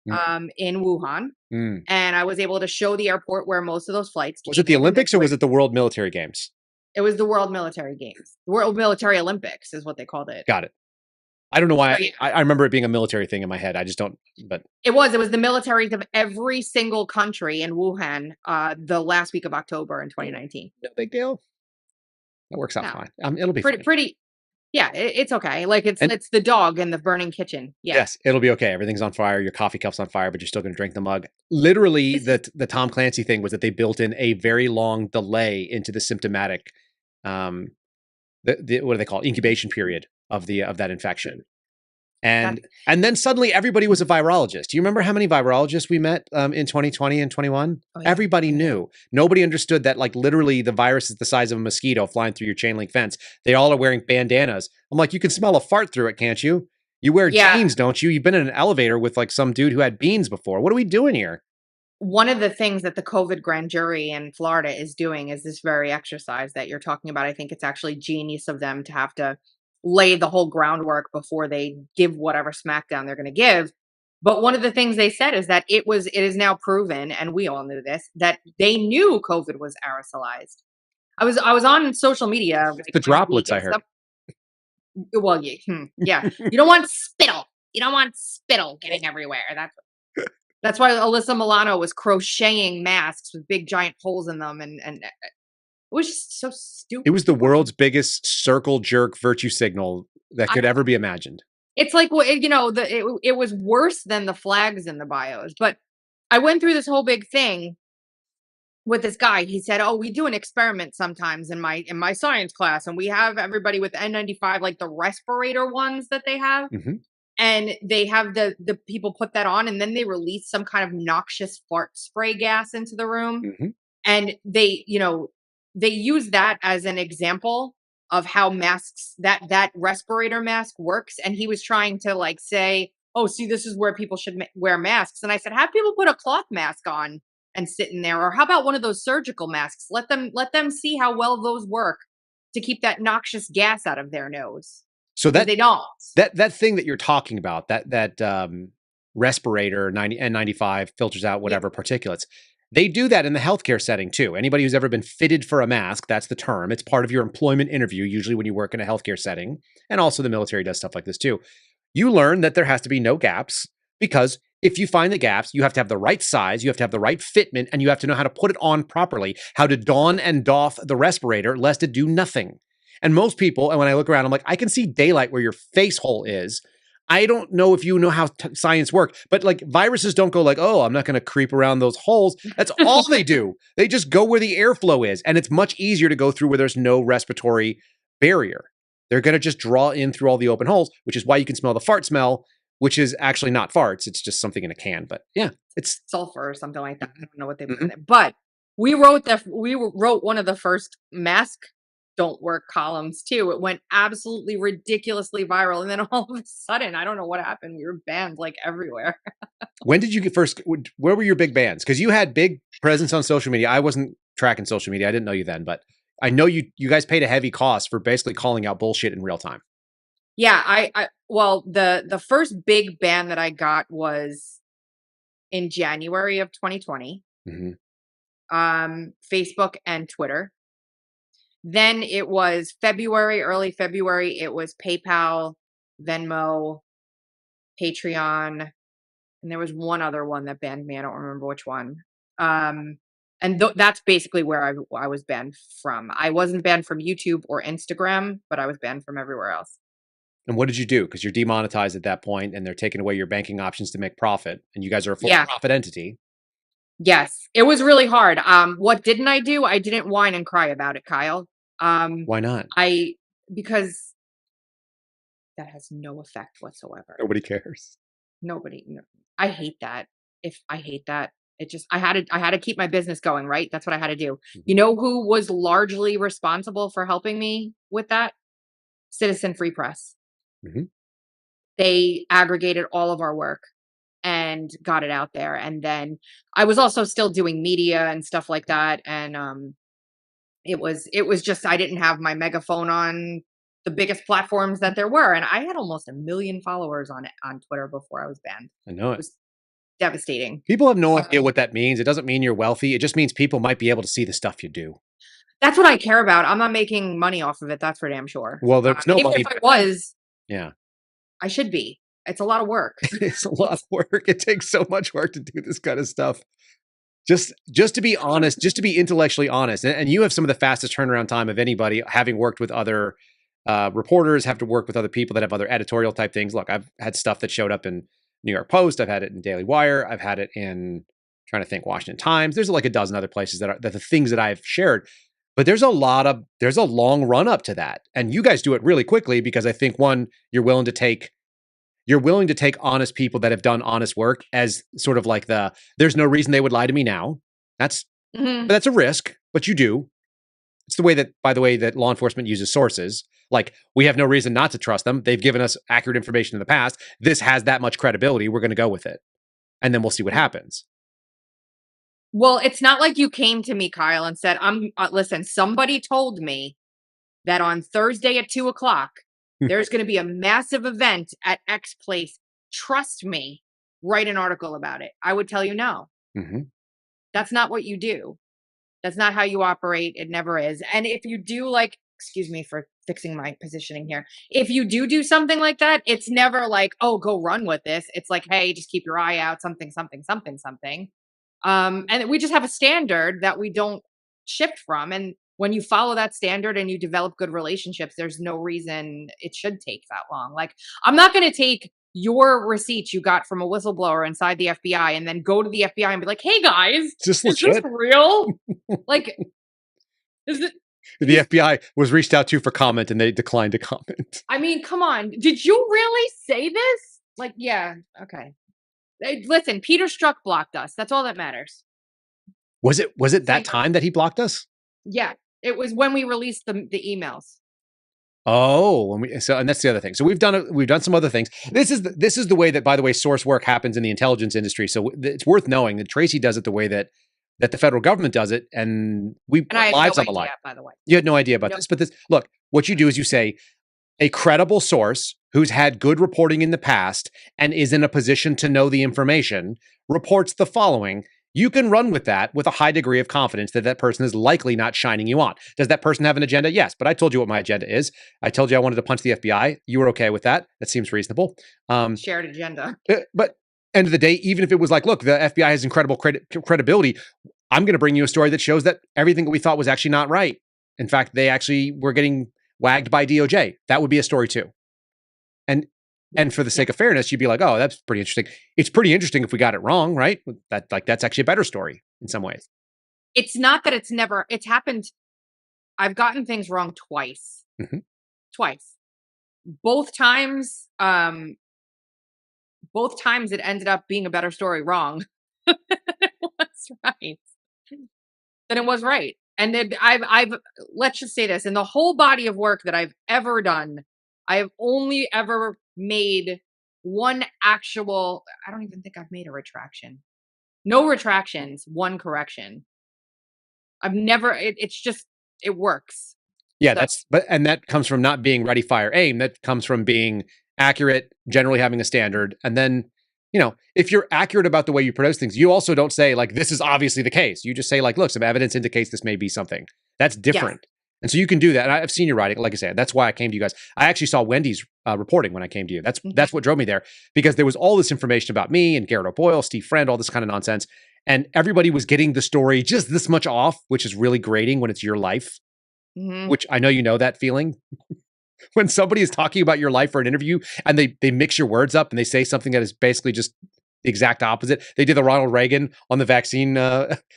in Wuhan. And I was able to show the airport where most of those flights came. Was it the Olympics or was it the World Military Games? It was the World Military Games. The World Military Olympics is what they called it. Got it. I don't know why. So, yeah. I remember it being a military thing in my head. I just don't. But It was the militaries of every single country in Wuhan the last week of October in 2019. no big deal. That works out No. fine. It'll be fine. Pretty. Yeah, it's okay. Like it's the dog in the burning kitchen. Yeah. Yes, it'll be okay. Everything's on fire. Your coffee cup's on fire, but you're still going to drink the mug. Literally, the Tom Clancy thing was that they built in a very long delay into the symptomatic, what do they call it? Incubation period of that infection. And then suddenly everybody was a virologist. Do you remember how many virologists we met in 2020 and 21? Oh, yeah. Everybody knew. Nobody understood that like literally the virus is the size of a mosquito flying through your chain link fence. They all are wearing bandanas. I'm like, you can smell a fart through it, can't you? You wear jeans, don't you? You've been in an elevator with like some dude who had beans before. What are we doing here? One of the things that the COVID grand jury in Florida is doing is this very exercise that you're talking about. I think it's actually genius of them to have to lay the whole groundwork before they give whatever smackdown they're going to give. But one of the things they said is that it is now proven, and we all knew this, that they knew COVID was aerosolized. I was on social media. Like, the droplets, I heard. Well, yeah. You don't want spittle. You don't want spittle getting everywhere. That's why Alyssa Milano was crocheting masks with big giant holes in them, and it was just so stupid. It was the world's biggest circle jerk virtue signal that could ever be imagined. It's like, it was worse than the flags in the bios. But I went through this whole big thing with this guy. He said, "Oh, we do an experiment sometimes in my science class, and we have everybody with N95, like the respirator ones that they have." Mm-hmm. And they have the people put that on, and then they release some kind of noxious fart spray gas into the room. Mm-hmm. And they use that as an example of how masks, that respirator mask works. And he was trying to like say, "Oh, see, this is where people should wear masks." And I said, have people put a cloth mask on and sit in there. Or how about one of those surgical masks? Let them see how well those work to keep that noxious gas out of their nose. So that they don't. That thing that you're talking about, that respirator N95 filters out whatever particulates. They do that in the healthcare setting too. Anybody who's ever been fitted for a mask, that's the term. It's part of your employment interview, usually when you work in a healthcare setting. And also the military does stuff like this too. You learn that there has to be no gaps, because if you find the gaps, you have to have the right size, you have to have the right fitment, and you have to know how to put it on properly, how to don and doff the respirator lest it do nothing. And most people, and when I look around, I'm like, I can see daylight where your face hole is. I don't know if you know how science works, but like viruses don't go like, "Oh, I'm not going to creep around those holes." That's all they do. They just go where the airflow is. And it's much easier to go through where there's no respiratory barrier. They're going to just draw in through all the open holes, which is why you can smell the fart smell, which is actually not farts. It's just something in a can. But yeah, it's sulfur or something like that. I don't know what they put in it. But we wrote one of the first mask don't work columns too. It went absolutely ridiculously viral. And then all of a sudden, I don't know what happened. We were banned like everywhere. When did you get first? Where were your big bans? Because you had big presence on social media. I wasn't tracking social media. I didn't know you then, but I know you guys paid a heavy cost for basically calling out bullshit in real time. Yeah, well, the first big ban that I got was in January of 2020. Mm-hmm. Facebook and Twitter. Then it was early February, it was PayPal, Venmo, Patreon, and there was one other one that banned me. I don't remember which one. And that's basically where I was banned from. I wasn't banned from YouTube or Instagram, but I was banned from everywhere else. And what did you do? Because you're demonetized at that point, and they're taking away your banking options to make profit, and you guys are a for-profit entity. Yes, it was really hard. What didn't I do? I didn't whine and cry about it, Kyle. Why not? Because that has no effect whatsoever. Nobody cares. Nobody. No. I hate that. It just, I had to keep my business going, right? That's what I had to do. Mm-hmm. You know who was largely responsible for helping me with that? Citizen Free Press. Mm-hmm. They aggregated all of our work and got it out there. And then I was also still doing media and stuff like that. And, it was just, I didn't have my megaphone on the biggest platforms that there were. And I had almost 1 million followers on Twitter before I was banned. I know it was devastating. People have no idea what that means. It doesn't mean you're wealthy. It just means people might be able to see the stuff you do. That's what I care about. I'm not making money off of it. That's for damn sure. Well, there's no money. If I was, yeah. I should be. It's a lot of work. It's a lot of work. It takes so much work to do this kind of stuff. Just to be honest, just to be intellectually honest, and you have some of the fastest turnaround time of anybody, having worked with other reporters, have to work with other people that have other editorial type things. Look, I've had stuff that showed up in New York Post. I've had it in Daily Wire. I've had it in, trying to think, Washington Times. There's like a dozen other places that the things that I've shared. But there's a long run up to that. And you guys do it really quickly because I think, one, you're willing to take honest people that have done honest work as sort of like there's no reason they would lie to me now. But that's a risk, but you do. It's the way that, by the way, that law enforcement uses sources. Like, we have no reason not to trust them. They've given us accurate information in the past. This has that much credibility. We're going to go with it. And then we'll see what happens. Well, it's not like you came to me, Kyle, and said, listen, somebody told me that on Thursday at 2:00, there's going to be a massive event at X place. Trust me, write an article about it. I would tell you no. That's not what you do. That's not how you operate. It never is. And if you do, like, excuse me for fixing my positioning here. If you do something like that, it's never like, oh, go run with this. It's like, hey, just keep your eye out, something. And we just have a standard that we don't shift from. And when you follow that standard and you develop good relationships, there's no reason it should take that long. Like, I'm not going to take your receipts you got from a whistleblower inside the FBI and then go to the FBI and be like, hey guys, is this real? Like, is it? The FBI was reached out to for comment and they declined to comment. I mean, come on. Did you really say this? Like, yeah. Okay. Listen, Peter Strzok blocked us. That's all that matters. Was it that time that he blocked us? Yeah. It was when we released the emails. Oh, and that's the other thing. So we've done some other things. This is the way that, by the way, source work happens in the intelligence industry. So it's worth knowing that Tracy does it the way that the federal government does it, and we put lives on the line. By the way, you had no idea about this, but look, what you do is you say a credible source who's had good reporting in the past and is in a position to know the information reports the following. You can run with that with a high degree of confidence that that person is likely not shining you on. Does that person have an agenda? Yes, but I told you what my agenda is. I told you I wanted to punch the FBI. You were okay with that. That seems reasonable. Shared agenda. But end of the day, even if it was like, look, the FBI has incredible credibility, I'm going to bring you a story that shows that everything that we thought was actually not right. In fact, they actually were getting wagged by DOJ. That would be a story too. And for the sake of fairness, you'd be like, oh, that's pretty interesting. It's pretty interesting if we got it wrong, right? That's actually a better story in some ways. It's not that it's happened. I've gotten things wrong twice. Twice. Both times it ended up being a better story wrong than it was right. Than it was right. And then I've let's just say this, in the whole body of work that I've ever done, I have only ever made one actual, I don't even think I've made a retraction. No retractions, one correction. I've never, it's just, it works. Yeah, so. And that comes from not being ready, fire, aim. That comes from being accurate, generally having a standard. And then, if you're accurate about the way you produce things, you also don't say like, this is obviously the case. You just say like, look, some evidence indicates this may be something. That's different. Yes. And so you can do that. And I've seen your writing. Like I said, that's why I came to you guys. I actually saw Wendy's reporting when I came to you. That's what drove me there, because there was all this information about me and Garrett O'Boyle, Steve Friend, all this kind of nonsense. And everybody was getting the story just this much off, which is really grating when it's your life, which I know you know that feeling. When somebody is talking about your life for an interview and they mix your words up and they say something that is basically just the exact opposite. They did the Ronald Reagan on the vaccine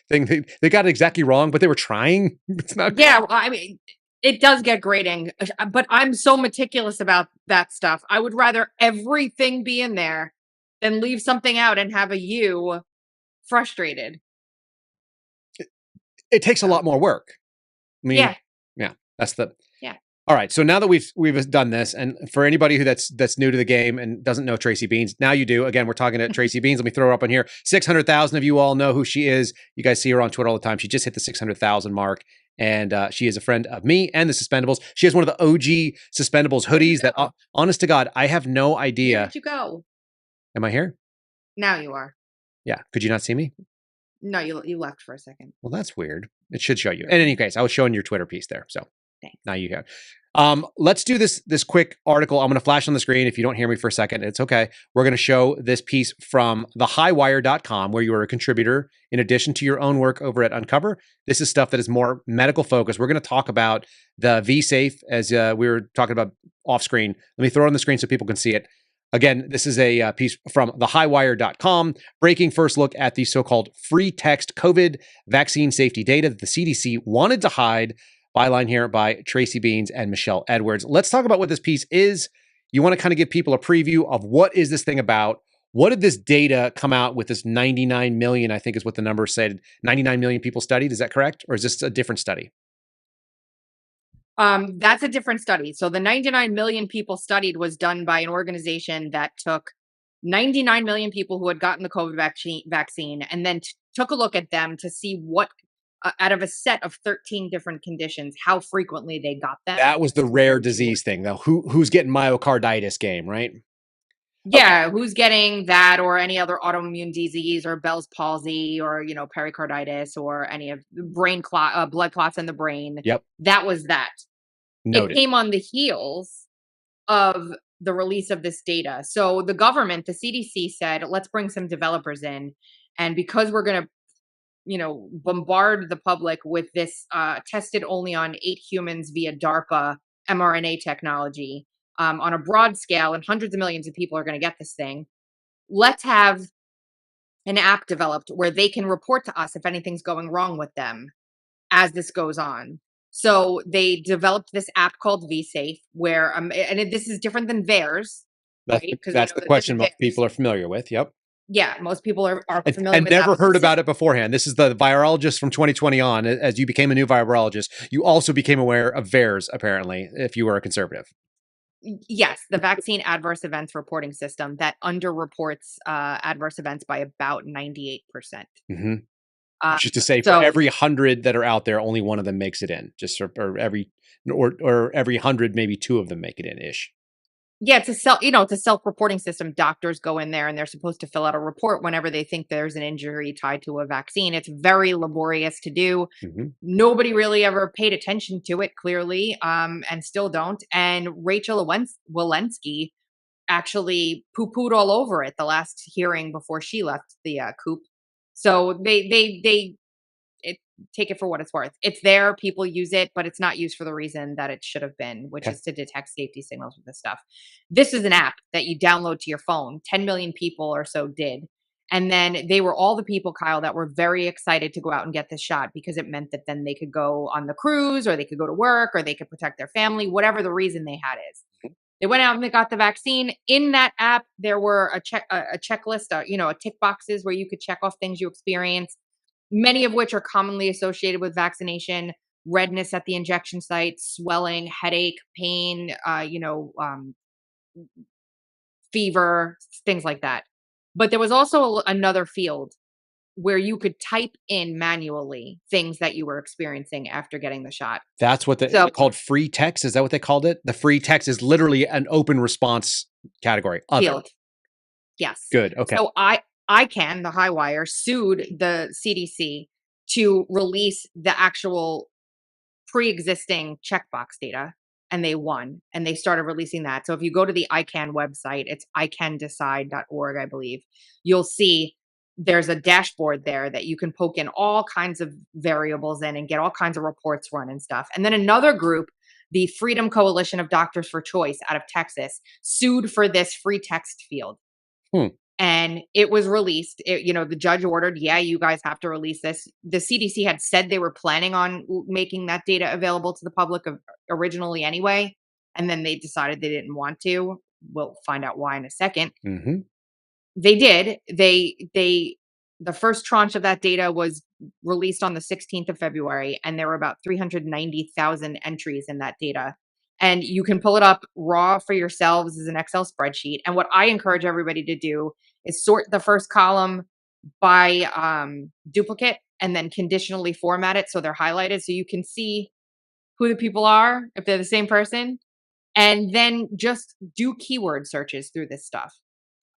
thing. They got it exactly wrong, but they were trying. It's not. Yeah, well, I mean, it does get grating, but I'm so meticulous about that stuff. I would rather everything be in there than leave something out and have you frustrated. It takes a lot more work. I mean, yeah, that's the. All right. So now that we've done this, and for anybody that's new to the game and doesn't know Tracy Beanz, now you do. Again, we're talking to Tracy Beanz. Let me throw her up on here. 600,000 of you all know who she is. You guys see her on Twitter all the time. She just hit the 600,000 mark, and she is a friend of me and the Suspendables. She has one of the OG Suspendables hoodies that, honest to God, I have no idea. Where did you go? Am I here? Now you are. Yeah. Could you not see me? No, you left for a second. Well, that's weird. It should show you. In any case, I was showing your Twitter piece there. So. Thanks. Now you have. Let's do this quick article. I'm going to flash on the screen. If you don't hear me for a second, it's okay. We're going to show this piece from thehighwire.com, where you are a contributor in addition to your own work over at Uncover. This is stuff that is more medical focused. We're going to talk about the V-Safe as we were talking about off screen. Let me throw it on the screen so people can see it. Again, this is a piece from thehighwire.com, breaking first look at the so-called free text COVID vaccine safety data that the CDC wanted to hide. Byline here by Tracy Beanz and Michelle Edwards. Let's talk about what this piece is. You want to kind of give people a preview of what is this thing about? What did this data come out with, this 99 million, I think is what the number said, 99 million people studied. Is that correct? Or is this a different study? That's a different study. So the 99 million people studied was done by an organization that took 99 million people who had gotten the COVID vaccine and then took a look at them to see what, out of a set of 13 different conditions, how frequently they got them. That was the rare disease thing, though. Who's getting myocarditis game, right? Yeah, okay. Who's getting that or any other autoimmune disease or Bell's palsy or, pericarditis or any of brain blood clots in the brain. Yep. That was that. Noted. It came on the heels of the release of this data. So the government, the CDC said, let's bring some developers in. And because we're going to bombard the public with this tested only on 8 humans via DARPA mRNA technology on a broad scale, and hundreds of millions of people are going to get this thing. Let's have an app developed where they can report to us if anything's going wrong with them as this goes on. So they developed this app called V-Safe where, this is different than VAERS. That's the question most people are familiar with. Yep. Yeah, most people are familiar and with never that. heard about it beforehand. This is the virologist from 2020 on. As you became a new virologist, you also became aware of VAERS, apparently, if you were a conservative. Yes, the Vaccine Adverse Events Reporting System that underreports adverse events by about 98%. Mm-hmm. Just to say, for every 100 that are out there, only one of them makes it in. Or every 100, maybe 2 of them make it in ish. Yeah, it's a self-reporting system. Doctors go in there and they're supposed to fill out a report whenever they think there's an injury tied to a vaccine. It's very laborious to do. Mm-hmm. Nobody really ever paid attention to it, clearly, and still don't. And Rachel Walensky actually poo-pooed all over it the last hearing before she left the coop. So they take it for what it's worth. It's there, people use it, but it's not used for the reason that it should have been, which is to detect safety signals with this stuff. This is an app that you download to your phone. 10 million people or so did. And then they were all the people, Kyle, that were very excited to go out and get this shot because it meant that then they could go on the cruise or they could go to work or they could protect their family, whatever the reason they had is. They went out and they got the vaccine. In that app, there were a checklist, a tick boxes where you could check off things you experienced, many of which are commonly associated with vaccination: redness at the injection site, swelling, headache, pain, fever, things like that. But there was also another field where you could type in manually things that you were experiencing after getting the shot. That's what they called free text. Is that what they called it? The free text is literally an open response category. Field. Yes. Good. Okay. So ICANN, the Highwire, sued the CDC to release the actual pre-existing checkbox data, and they won, and they started releasing that. So if you go to the ICANN website, it's icandecide.org, I believe, you'll see there's a dashboard there that you can poke in all kinds of variables in and get all kinds of reports run and stuff. And then another group, the Freedom Coalition of Doctors for Choice out of Texas, sued for this free text field. And it was released. The judge ordered, you guys have to release this. The CDC had said they were planning on making that data available to the public originally anyway. And then they decided they didn't want to. We'll find out why in a second. Mm-hmm. They did. The first tranche of that data was released on the 16th of February, and there were about 390,000 entries in that data. And you can pull it up raw for yourselves as an Excel spreadsheet. And what I encourage everybody to do is sort the first column by duplicate and then conditionally format it so they're highlighted so you can see who the people are, if they're the same person. And then just do keyword searches through this stuff.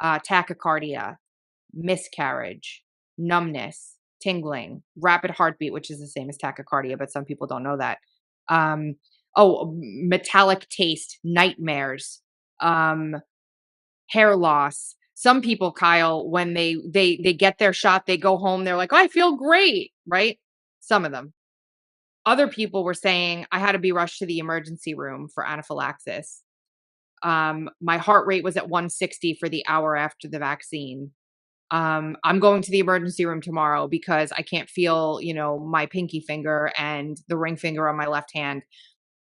Tachycardia, miscarriage, numbness, tingling, rapid heartbeat, which is the same as tachycardia, but some people don't know that. metallic taste, nightmares, hair loss. Some people, Kyle, when they get their shot, they go home, they're like, I feel great, right? Some of them. Other people were saying, I had to be rushed to the emergency room for anaphylaxis. My heart rate was at 160 for the hour after the vaccine. I'm going to the emergency room tomorrow because I can't feel, my pinky finger and the ring finger on my left hand.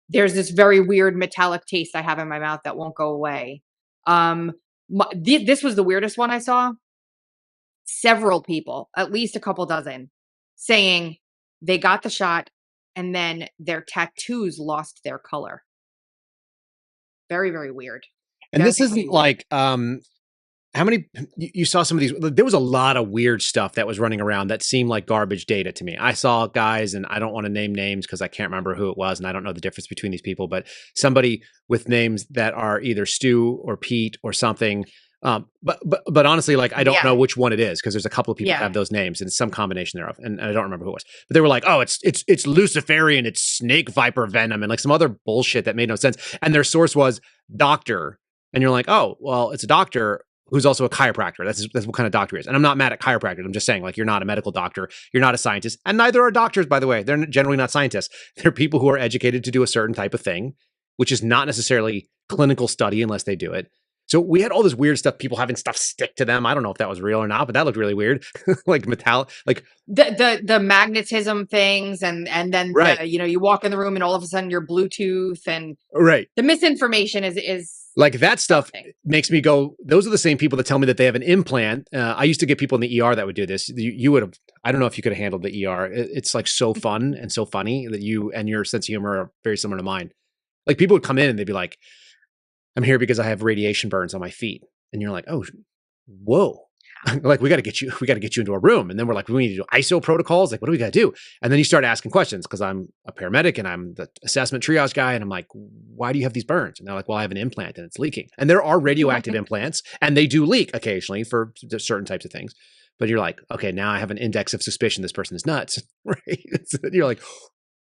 There's this very weird metallic taste I have in my mouth that won't go away. This was the weirdest one I saw. Several people, at least a couple dozen, saying they got the shot and then their tattoos lost their color. Very, very weird. And this isn't like, how many, you saw some of these, there was a lot of weird stuff that was running around that seemed like garbage data to me. I saw guys, and I don't want to name names because I can't remember who it was, and I don't know the difference between these people, but somebody with names that are either Stu or Pete or something. But honestly, like, I don't know which one it is because there's a couple of people that have those names and it's some combination thereof. And I don't remember who it was, but they were like, oh, it's Luciferian, it's snake viper venom and like some other bullshit that made no sense. And their source was doctor. And you're like, oh, well, it's a doctor who's also a chiropractor. That's what kind of doctor he is. And I'm not mad at chiropractors. I'm just saying, like, you're not a medical doctor. You're not a scientist. And neither are doctors, by the way. They're generally not scientists. They're people who are educated to do a certain type of thing, which is not necessarily clinical study unless they do it. So we had all this weird stuff, people having stuff stick to them. I don't know if that was real or not, but that looked really weird. Like metallic, like the magnetism things, and then you walk in the room and all of a sudden you're Bluetooth, and the misinformation is like that stuff makes me go, those are the same people that tell me that they have an implant. I used to get people in the ER that would do this. You would have, I don't know if you could have handled the ER. It's like so fun and so funny that you and your sense of humor are very similar to mine. Like people would come in and they'd be like, I'm here because I have radiation burns on my feet. And you're like, oh, whoa. Like, we got to get you into a room. And then we're like, we need to do ISO protocols. Like, what do we got to do? And then you start asking questions because I'm a paramedic and I'm the assessment triage guy. And I'm like, why do you have these burns? And they're like, well, I have an implant and it's leaking. And there are radioactive implants and they do leak occasionally for certain types of things. But you're like, okay, now I have an index of suspicion. This person is nuts. Right? So you're like,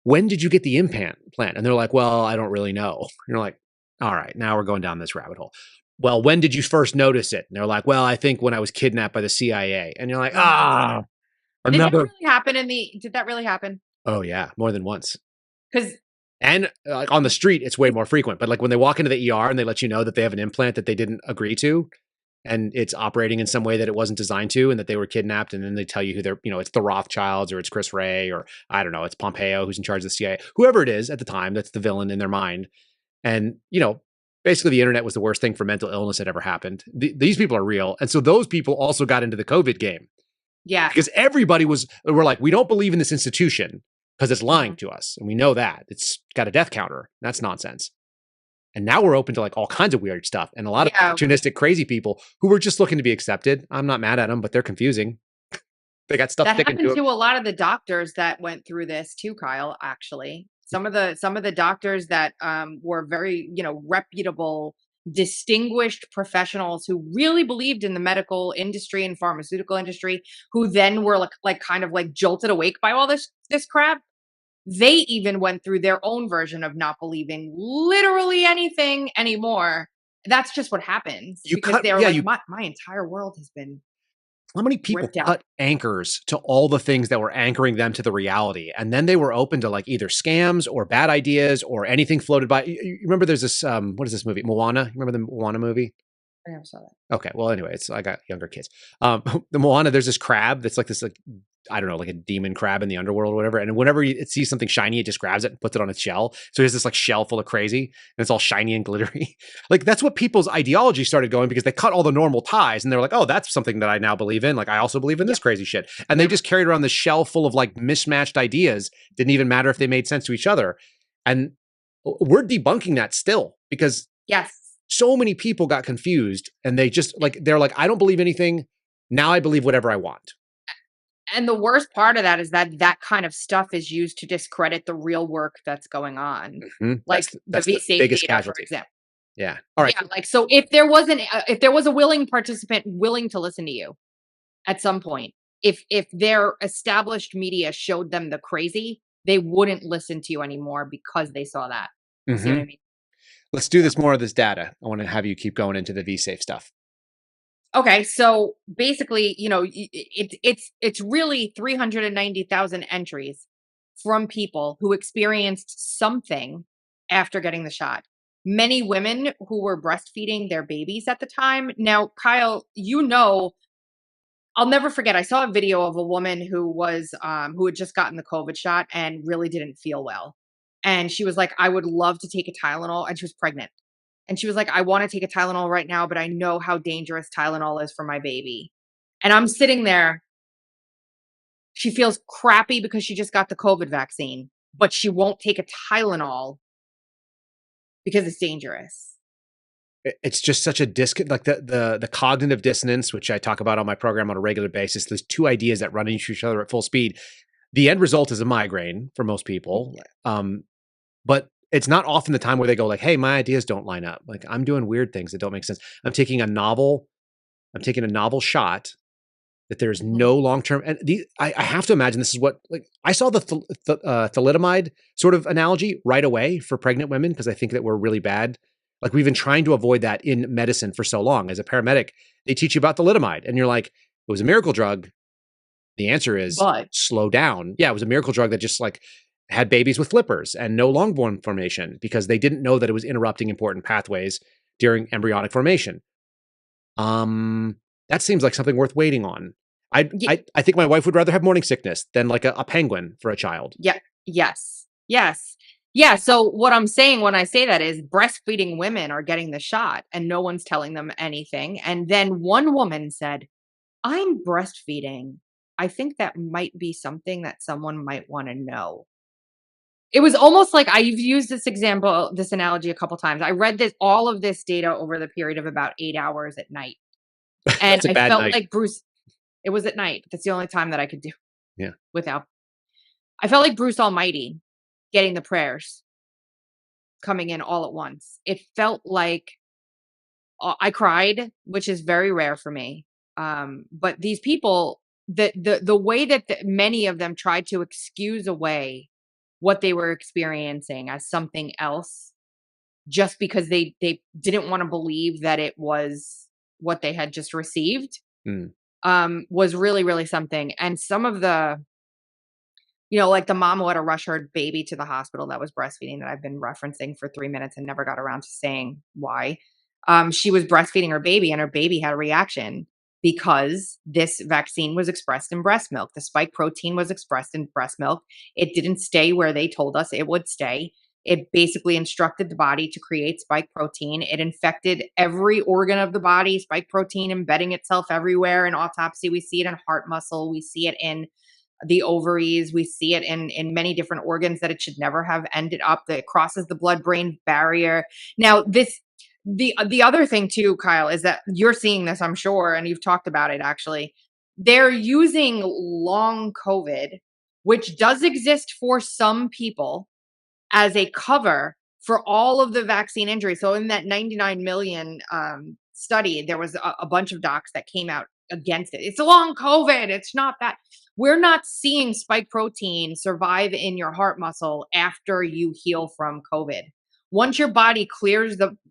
when did you get the implant? And they're like, well, I don't really know. And you're like, all right, now we're going down this rabbit hole. Well, when did you first notice it? And they're like, well, I think when I was kidnapped by the CIA. And you're like, Did that really happen did that really happen? Oh yeah, more than once. And like on the street, it's way more frequent. But like when they walk into the ER and they let you know that they have an implant that they didn't agree to, and it's operating in some way that it wasn't designed to, and that they were kidnapped, and then they tell you who they're, it's the Rothschilds or it's Chris Wray or I don't know, it's Pompeo who's in charge of the CIA, whoever it is at the time, that's the villain in their mind. And, basically the internet was the worst thing for mental illness that ever happened. These people are real. And so those people also got into the COVID game. Yeah. Because we're like, we don't believe in this institution because it's lying to us. And we know that. It's got a death counter. That's nonsense. And now we're open to like all kinds of weird stuff. And a lot of opportunistic, crazy people who were just looking to be accepted. I'm not mad at them, but they're confusing. They got stuff sticking to them. That happened to a lot of the doctors that went through this too, Kyle, actually. Some of the doctors that were very, reputable, distinguished professionals who really believed in the medical industry and pharmaceutical industry, who then were like kind of like jolted awake by all this crap. They even went through their own version of not believing literally anything anymore. That's just what happens my entire world has been. How many people cut anchors to all the things that were anchoring them to the reality? And then they were open to like either scams or bad ideas or anything floated by. You remember there's this, what is this movie? Moana? You remember the Moana movie? I never saw that. Okay. Well, anyway, I got younger kids. The Moana, there's this crab that's like this, like, I don't know, like a demon crab in the underworld or whatever. And whenever it sees something shiny, it just grabs it and puts it on its shell. So it has this like shell full of crazy and it's all shiny and glittery. Like that's what people's ideology started going because they cut all the normal ties and they were like, oh, that's something that I now believe in. Like I also believe in this crazy shit. And they just carried around this shell full of like mismatched ideas. Didn't even matter if they made sense to each other. And we're debunking that still because so many people got confused and they're like, I don't believe anything. Now I believe whatever I want. And the worst part of that is that kind of stuff is used to discredit the real work that's going on. Mm-hmm. Like that's the the biggest data, casualty. for example. Yeah. All right. Yeah, like, so if there was a willing participant willing to listen to you at some point, if their established media showed them the crazy, they wouldn't listen to you anymore because they saw that. You see what I mean? Let's do this more of this data. I want to have you keep going into the V-Safe stuff. Okay, so basically, it's really 390,000 entries from people who experienced something after getting the shot. Many women who were breastfeeding their babies at the time. Now, Kyle, I'll never forget. I saw a video of a woman who had just gotten the COVID shot and really didn't feel well. And she was like, I would love to take a Tylenol. And she was pregnant. And she was like, I want to take a Tylenol right now, but I know how dangerous Tylenol is for my baby. And I'm sitting there. She feels crappy because she just got the COVID vaccine, but she won't take a Tylenol because it's dangerous. It's just such a like the cognitive dissonance, which I talk about on my program on a regular basis. There's two ideas that run into each other at full speed. The end result is a migraine for most people. But it's not often the time where they go like, hey, my ideas don't line up. Like I'm doing weird things that don't make sense. I'm taking a novel shot that there's no long-term. And I have to imagine this is what, like, I saw the thalidomide sort of analogy right away for pregnant women, because I think that we're really bad. Like we've been trying to avoid that in medicine for so long. As a paramedic, they teach you about thalidomide and you're like, it was a miracle drug. The answer is slow down. Yeah, it was a miracle drug that just like had babies with flippers and no long-born formation because they didn't know that it was interrupting important pathways during embryonic formation. That seems like something worth waiting on. I think my wife would rather have morning sickness than like a penguin for a child. Yeah. Yes. Yeah. So what I'm saying when I say that is breastfeeding women are getting the shot and no one's telling them anything. And then one woman said, I'm breastfeeding. I think that might be something that someone might want to know. It was almost like I've used this analogy a couple times. I read all of this data over the period of about 8 hours at night. And I felt like Bruce, it was at night. That's the only time that I could do. Yeah. I felt like Bruce Almighty getting the prayers coming in all at once. It felt like I cried, which is very rare for me. But these people, the way that many of them tried to excuse away what they were experiencing as something else, just because they didn't want to believe that it was what they had just received, was really, really something. And some of the, like the mom who had to rush her baby to the hospital that was breastfeeding, that I've been referencing for 3 minutes and never got around to saying why. She was breastfeeding her baby and her baby had a reaction because this vaccine was expressed in breast milk. The spike protein was expressed in breast milk. It didn't stay where they told us it would stay. It basically instructed the body to create spike protein. It infected every organ of the body, spike protein embedding itself everywhere. In autopsy, we see it in heart muscle. We see it in the ovaries. We see it in many different organs that it should never have ended up. That it crosses the blood-brain barrier. Now, the other thing too, Kyle, is that you're seeing this, I'm sure, and you've talked about it actually. They're using long COVID, which does exist for some people, as a cover for all of the vaccine injuries. So in that 99 million study, there was a bunch of docs that came out against it. It's a long COVID. It's not that. We're not seeing spike protein survive in your heart muscle after you heal from COVID. Once your body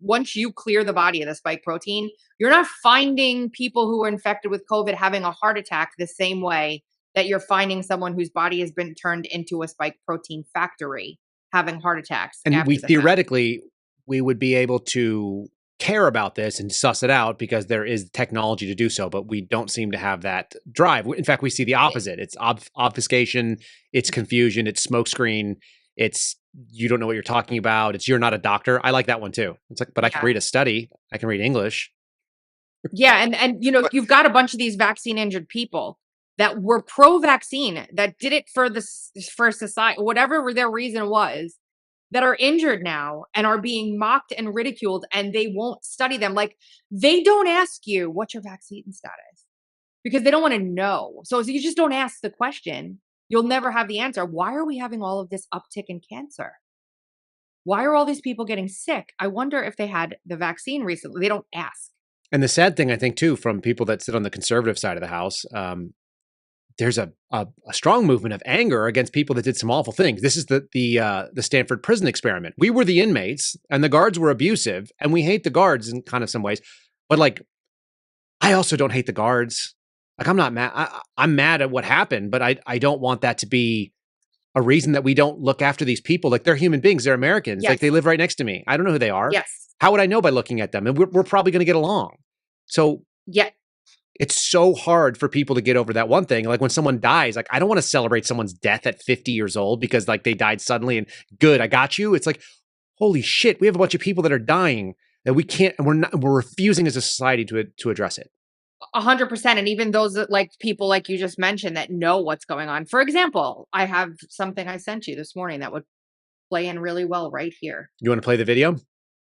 once you clear the body of the spike protein, you're not finding people who are infected with COVID having a heart attack the same way that you're finding someone whose body has been turned into a spike protein factory having heart attacks. And we theoretically, we would be able to care about this and suss it out because there is technology to do so, but we don't seem to have that drive. In fact, we see the opposite. It's obfuscation, it's confusion, it's smokescreen, it's you don't know what you're talking about. It's you're not a doctor. I like that one too. It's like, but I can read a study. I can read English. Yeah. And you've got a bunch of these vaccine injured people that were pro-vaccine, that did it for society, whatever their reason was, that are injured now and are being mocked and ridiculed, and they won't study them. Like, they don't ask you what's your vaccine status because they don't want to know. So you just don't ask the question. You'll never have the answer. Why are we having all of this uptick in cancer? Why are all these people getting sick? I wonder if they had the vaccine recently. They don't ask. And the sad thing, I think, too, from people that sit on the conservative side of the house, there's a strong movement of anger against people that did some awful things. This is the Stanford prison experiment. We were the inmates and the guards were abusive, and we hate the guards in kind of some ways. But like, I also don't hate the guards. Like, I'm not mad. I'm mad at what happened, but I don't want that to be a reason that we don't look after these people. Like, they're human beings. They're Americans. Yes. Like, they live right next to me. I don't know who they are. Yes. How would I know by looking at them? And we're probably going to get along. So Yeah. it's so hard for people to get over that one thing. Like, when someone dies, like, I don't want to celebrate someone's death at 50 years old because like they died suddenly and good, I got you. It's like, holy shit, we have a bunch of people that are dying that we can't, and we're refusing as a society to address it. 100%. And even those that, like, people like you just mentioned that know what's going on. For example, I have something I sent you this morning that would play in really well right here. You want to play the video?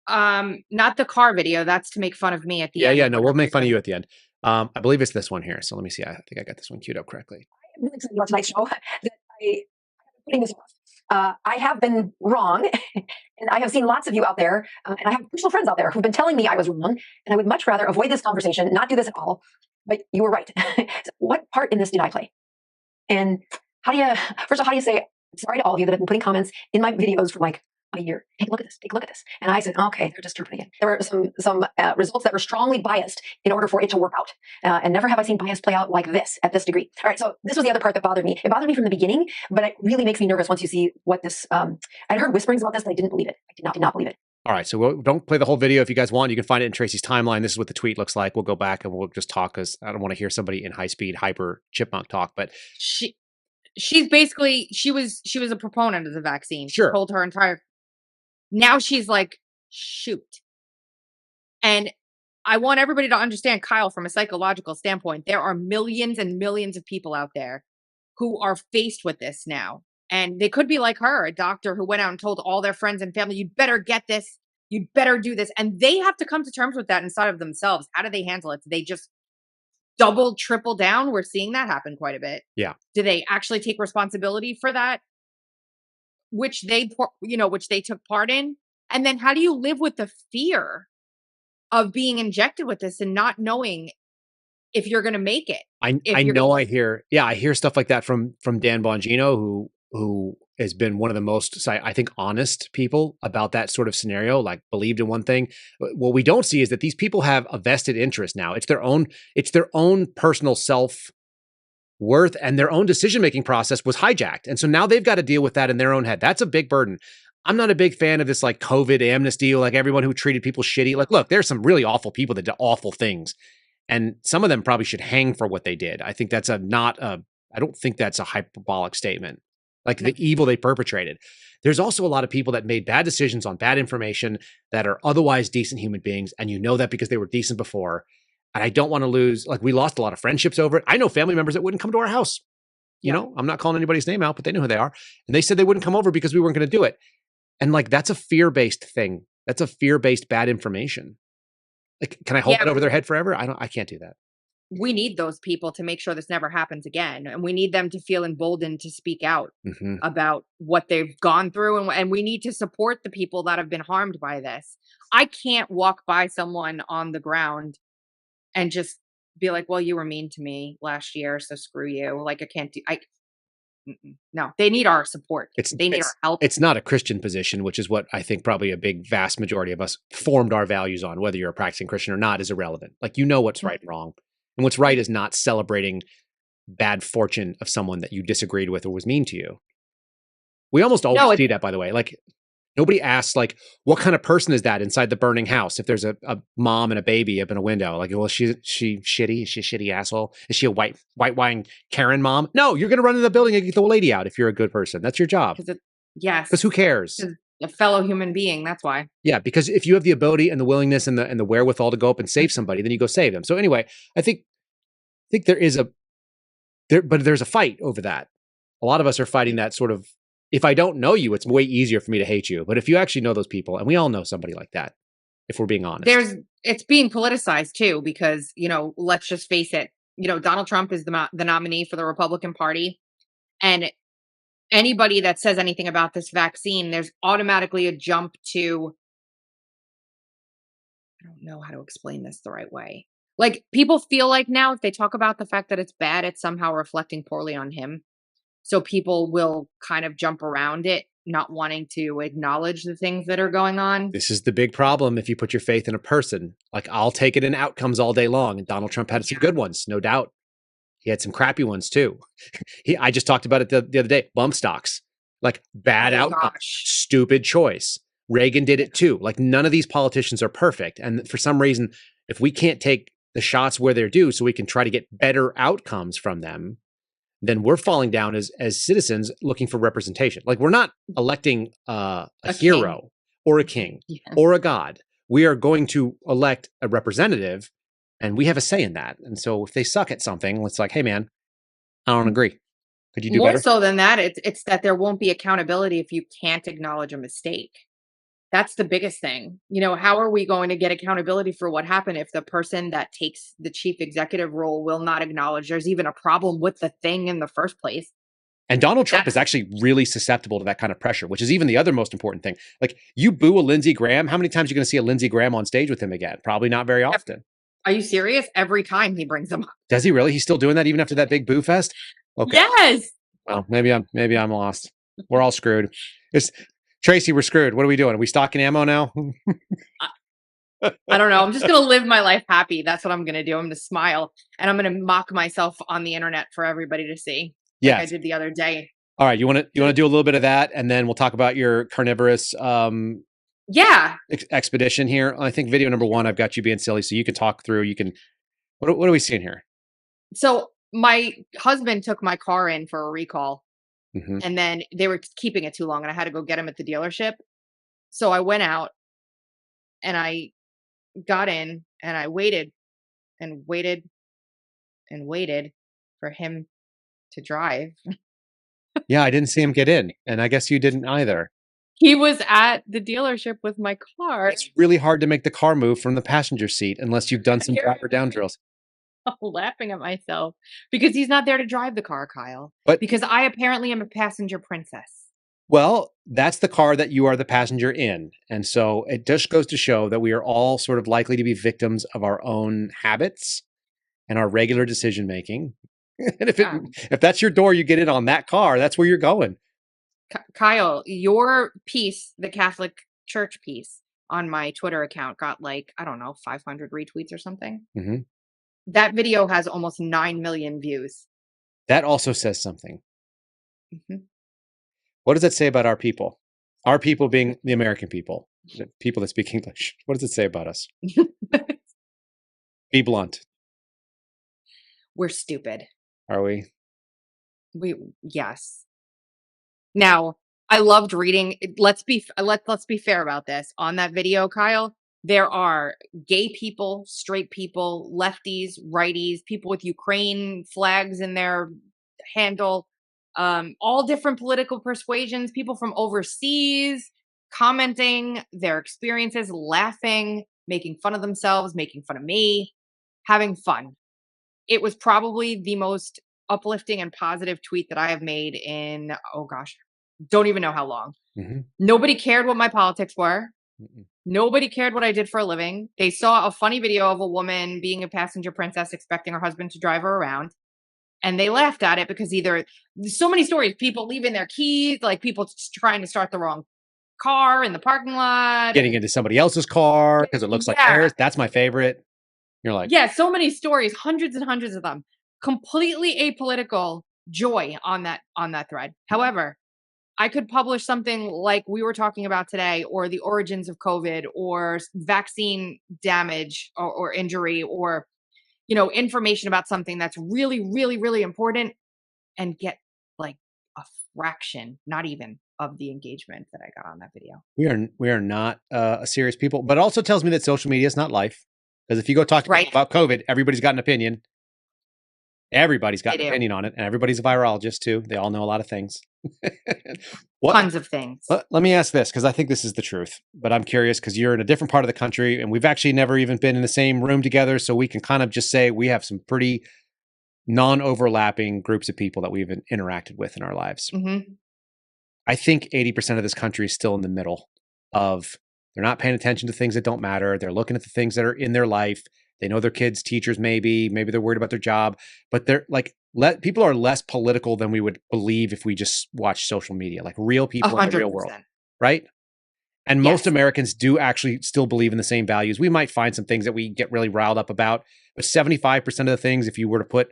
Not the car video. That's to make fun of me at the end. Yeah, no, we'll make fun of you at the end. I believe it's this one here. So let me see. I think I got this one queued up correctly. I'm really excited about tonight's show that I have been putting this off. I have been wrong, and I have seen lots of you out there, and I have personal friends out there who've been telling me I was wrong, and I would much rather avoid this conversation, not do this at all. But you were right. So what part in this did I play? And first of all, how do you say, I'm sorry to all of you that have been putting comments in my videos for like a year. Take a look at this. Take a look at this. And I said, okay, they're just interpreting it. There were some results that were strongly biased in order for it to work out. And never have I seen bias play out like this at this degree. All right. So this was the other part that bothered me. It bothered me from the beginning, but it really makes me nervous once you see what this, I'd heard whisperings about this, but I didn't believe it. I did not believe it. All right. So don't play the whole video. If you guys want, you can find it in Tracy's timeline. This is what the tweet looks like. We'll go back and we'll just talk because I don't want to hear somebody in high speed, hyper chipmunk talk, but she's basically, she was a proponent of the vaccine. Sure. She told her entire, now she's like, shoot. And I want everybody to understand, Kyle, from a psychological standpoint, there are millions and millions of people out there who are faced with this now. And they could be like her, a doctor who went out and told all their friends and family, you better get this, you better do this. And they have to come to terms with that inside of themselves. How do they handle it? Do they just double, triple down? We're seeing that happen quite a bit. Yeah. Do they actually take responsibility for that? Which they took part in. And then how do you live with the fear of being injected with this and not knowing if you're going to make it? I hear stuff like that from Dan Bongino, who has been one of the most, I think, honest people about that sort of scenario, like believed in one thing. What we don't see is that these people have a vested interest now. It's their own personal self-worth, and their own decision-making process was hijacked. And so now they've got to deal with that in their own head. That's a big burden. I'm not a big fan of this like COVID amnesty, like everyone who treated people shitty. Like, look, there's some really awful people that did awful things. And some of them probably should hang for what they did. I think that's I don't think that's a hyperbolic statement. Like the evil they perpetrated. There's also a lot of people that made bad decisions on bad information that are otherwise decent human beings. And you know that because they were decent before. And I don't want to lose, like, we lost a lot of friendships over it. I know family members that wouldn't come to our house. You know, I'm not calling anybody's name out, but they know who they are. And they said they wouldn't come over because we weren't going to do it. And like, that's a fear-based thing. That's a fear-based bad information. Like, can I hold it over their head forever? I can't do that. We need those people to make sure this never happens again. And we need them to feel emboldened to speak out about what they've gone through. And we need to support the people that have been harmed by this. I can't walk by someone on the ground and just be like, well, you were mean to me last year, so screw you. Like, no, they need our support. They need our help. It's not a Christian position, which is what I think probably a big, vast majority of us formed our values on. Whether you're a practicing Christian or not is irrelevant. Like, you know what's right and wrong. And what's right is not celebrating bad fortune of someone that you disagreed with or was mean to you. We almost always see that, by the way. Like, nobody asks, like, what kind of person is that inside the burning house? If there's a mom and a baby up in a window, like, well, she shitty? Is she a shitty asshole? Is she a white wine Karen mom? No, you're going to run into the building and get the lady out if you're a good person. That's your job. Yes. Because who cares? A fellow human being. That's why. Yeah, because if you have the ability and the willingness and the wherewithal to go up and save somebody, then you go save them. So anyway, I think there's a fight over that. A lot of us are fighting that sort of, if I don't know you, it's way easier for me to hate you. But if you actually know those people, and we all know somebody like that, if we're being honest. It's being politicized too, because, let's just face it, Donald Trump is the nominee for the Republican Party. And anybody that says anything about this vaccine, there's automatically a jump to, I don't know how to explain this the right way. Like, people feel like now if they talk about the fact that it's bad, it's somehow reflecting poorly on him. So people will kind of jump around it, not wanting to acknowledge the things that are going on. This is the big problem if you put your faith in a person. Like, I'll take it in outcomes all day long. And Donald Trump had some good ones, no doubt. He had some crappy ones too. I just talked about it the other day. Bump stocks, like bad outcome, stupid choice. Reagan did it too. Like, none of these politicians are perfect. And for some reason, if we can't take the shots where they're due so we can try to get better outcomes from them, then we're falling down as citizens looking for representation. Like, we're not electing a hero king. or a king or a god. We are going to elect a representative, and we have a say in that. And so if they suck at something, it's like, hey man, I don't agree. Could you do More better? so than that, it's that there won't be accountability if you can't acknowledge a mistake. That's the biggest thing. You know, how are we going to get accountability for what happened if the person that takes the chief executive role will not acknowledge there's even a problem with the thing in the first place? And Donald Trump is actually really susceptible to that kind of pressure, which is even the other most important thing. Like, you boo a Lindsey Graham, how many times are you going to see a Lindsey Graham on stage with him again? Probably not very often. Are you serious? Every time he brings them up. Does he really? He's still doing that even after that big boo fest? Okay. Yes. Well, maybe I'm lost. We're all screwed. Tracy, we're screwed. What are we doing? Are we stocking ammo now? I don't know. I'm just going to live my life happy. That's what I'm going to do. I'm going to smile and I'm going to mock myself on the internet for everybody to see. Yeah, like I did the other day. All right, you want to do a little bit of that, and then we'll talk about your carnivorous expedition here. I think video number 1, I've got you being silly, so you can talk through. You can. What are we seeing here? So my husband took my car in for a recall, mm-hmm. and then they were keeping it too long, and I had to go get him at the dealership. So I went out, and I got in, and I waited and waited and waited for him to drive. Yeah, I didn't see him get in, and I guess you didn't either. He was at the dealership with my car. It's really hard to make the car move from the passenger seat unless you've done some driver down drills. I'm laughing at myself because he's not there to drive the car, Kyle. But because I apparently am a passenger princess. Well, that's the car that you are the passenger in. And so it just goes to show that we are all sort of likely to be victims of our own habits and our regular decision making. And if that's your door, you get in on that car, that's where you're going. Kyle, your piece, the Catholic Church piece on my Twitter account got like, I don't know, 500 retweets or something. Mm-hmm. That video has almost 9 million views. That also says something. Mm-hmm. What does that say about our people? Our people being the American people, the people that speak English. What does it say about us? Be blunt. We're stupid. Are we? Yes. Now, I loved reading. Let's be fair about this. On that video, Kyle, there are gay people, straight people, lefties, righties, people with Ukraine flags in their handle, all different political persuasions, people from overseas commenting their experiences, laughing, making fun of themselves, making fun of me, having fun. It was probably the most uplifting and positive tweet that I have made in, oh gosh, don't even know how long. Mm-hmm. Nobody cared what my politics were. Mm-mm. Nobody cared what I did for a living. They saw a funny video of a woman being a passenger princess expecting her husband to drive her around. And they laughed at it because either so many stories, people leaving their keys, like people trying to start the wrong car in the parking lot. Getting into somebody else's car because it looks like theirs. That's my favorite. You're like, yeah, so many stories, hundreds and hundreds of them. Completely apolitical joy on that thread. However, I could publish something like we were talking about today, or the origins of COVID, or vaccine damage or injury, or, you know, information about something that's really, really, really important, and get like a fraction, not even, of the engagement that I got on that video. We are not a serious people, but it also tells me that social media is not life. Because if you go talk to people about COVID, everybody's got an opinion. Everybody's got an opinion on it, and everybody's a virologist too. They all know a lot of things. Tons of things. Let me ask this, because I think this is the truth, but I'm curious because you're in a different part of the country, and we've actually never even been in the same room together, so we can kind of just say we have some pretty non-overlapping groups of people that we've interacted with in our lives. Mm-hmm. I think 80% of this country is still in the middle of, they're not paying attention to things that don't matter. They're looking at the things that are in their life. They know their kids' teachers, maybe they're worried about their job, but they're like, people are less political than we would believe if we just watch social media, like real people in the real world, right? And most Americans do actually still believe in the same values. We might find some things that we get really riled up about, but 75% of the things, if you were to put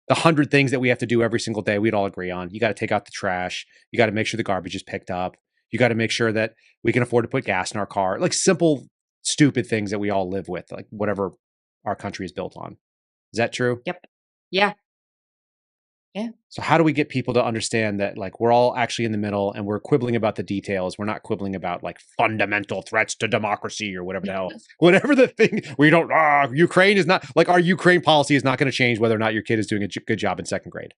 the 100 things that we have to do every single day, we'd all agree on. You got to take out the trash. You got to make sure the garbage is picked up. You got to make sure that we can afford to put gas in our car. Like simple, stupid things that we all live with, like whatever our country is built on. Is that true? Yep. Yeah. Yeah. So how do we get people to understand that like we're all actually in the middle and we're quibbling about the details? We're not quibbling about like fundamental threats to democracy or whatever the hell, whatever the thing. We don't, Ukraine is not, like our Ukraine policy is not going to change whether or not your kid is doing a good job in second grade.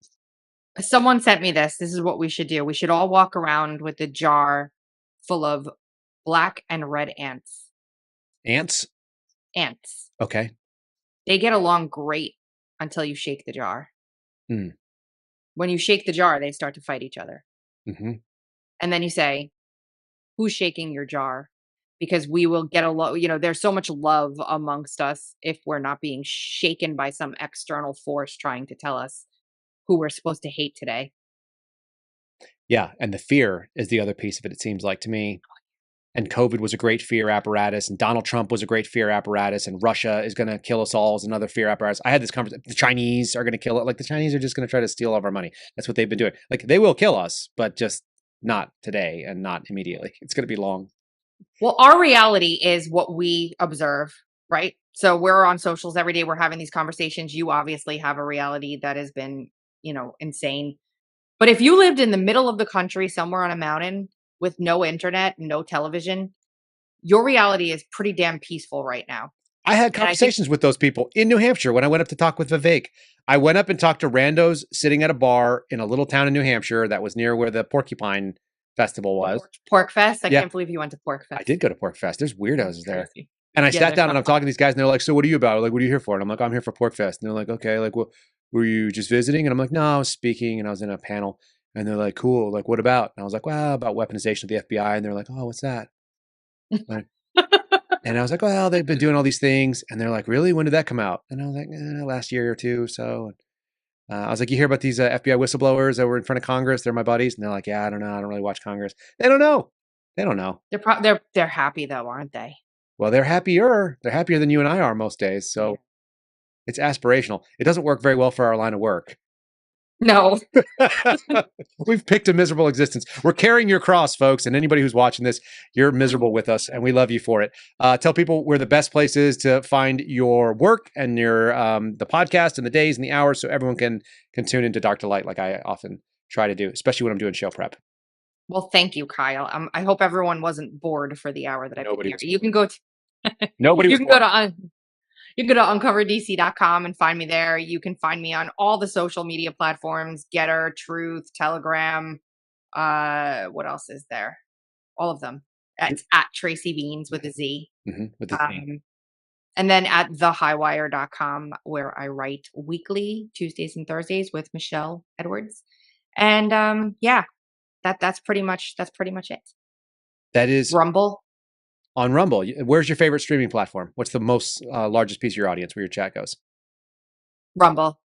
Someone sent me this. This is what we should do. We should all walk around with a jar full of black and red ants. Ants? Ants. Okay. They get along great until you shake the jar. When you shake the jar, they start to fight each other. Mm-hmm. And then you say, who's shaking your jar? Because we will get along. There's so much love amongst us if we're not being shaken by some external force trying to tell us who we're supposed to hate today. Yeah. And the fear is the other piece of it, it seems like to me. And COVID was a great fear apparatus, and Donald Trump was a great fear apparatus, and Russia is going to kill us all as another fear apparatus. I had this conversation. The Chinese are going to kill it. Like the Chinese are just going to try to steal all of our money. That's what they've been doing. Like they will kill us, but just not today and not immediately. It's going to be long. Well, our reality is what we observe, right? So we're on socials every day. We're having these conversations. You obviously have a reality that has been, insane. But if you lived in the middle of the country, somewhere on a mountain with no internet, no television, your reality is pretty damn peaceful right now. I had conversations with those people in New Hampshire when I went up to talk with Vivek. I went up and talked to randos sitting at a bar in a little town in New Hampshire that was near where the Porcupine Festival was. Pork Fest? I can't believe you went to Pork Fest. I did go to Pork Fest. There's weirdos there. And I sat down and I'm talking to these guys and they're like, so what are you about? Like, what are you here for? And I'm like, I'm here for Pork Fest. And they're like, okay, like, well, were you just visiting? And I'm like, no, I was speaking and I was in a panel. And they're like, cool. Like, what about? And I was like, well, about weaponization of the FBI. And they're like, oh, what's that? And I was like, well, they've been doing all these things. And they're like, really? When did that come out? And I was like, last year or two. So I was like, you hear about these FBI whistleblowers that were in front of Congress? They're my buddies. And they're like, yeah, I don't know. I don't really watch Congress. They don't know. They don't know. They're happy though, aren't they? Well, they're happier. They're happier than you and I are most days. So it's aspirational. It doesn't work very well for our line of work. No. We've picked a miserable existence. We're carrying your cross, folks. And anybody who's watching this, you're miserable with us and we love you for it. Tell people where the best place is to find your work and your the podcast and the days and the hours so everyone can tune into Dark to Light like I often try to do, especially when I'm doing show prep. Well, thank you, Kyle. I hope everyone wasn't bored for the hour that I've been here. You can go to You can go to UncoverDC.com and find me there. You can find me on all the social media platforms, Getter, Truth, Telegram. What else is there? All of them. It's at Tracy Beanz with a Z. With the Z. And then at thehighwire.com, where I write weekly, Tuesdays and Thursdays with Michelle Edwards. And that's pretty much it. That is Rumble. On Rumble. Where's your favorite streaming platform? What's the most largest piece of your audience where your chat goes? Rumble.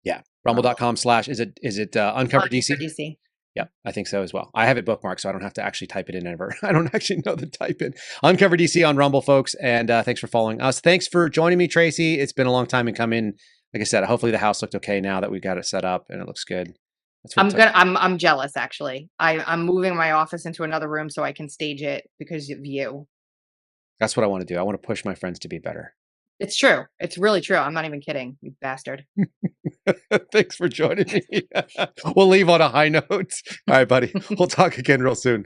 Yeah. Rumble.com/ is it UncoverDC? UncoverDC. Yeah, I think so as well. I have it bookmarked, so I don't have to actually type it in ever. I don't actually know the type in. UncoverDC on Rumble, folks. And thanks for following us. Thanks for joining me, Tracy. It's been a long time in coming. Like I said, hopefully the house looked okay now that we've got it set up and it looks good. I'm jealous, actually. I'm moving my office into another room so I can stage it because of you. That's what I want to do. I want to push my friends to be better. It's true. It's really true. I'm not even kidding, you bastard. Thanks for joining me. We'll leave on a high note. All right, buddy. We'll talk again real soon.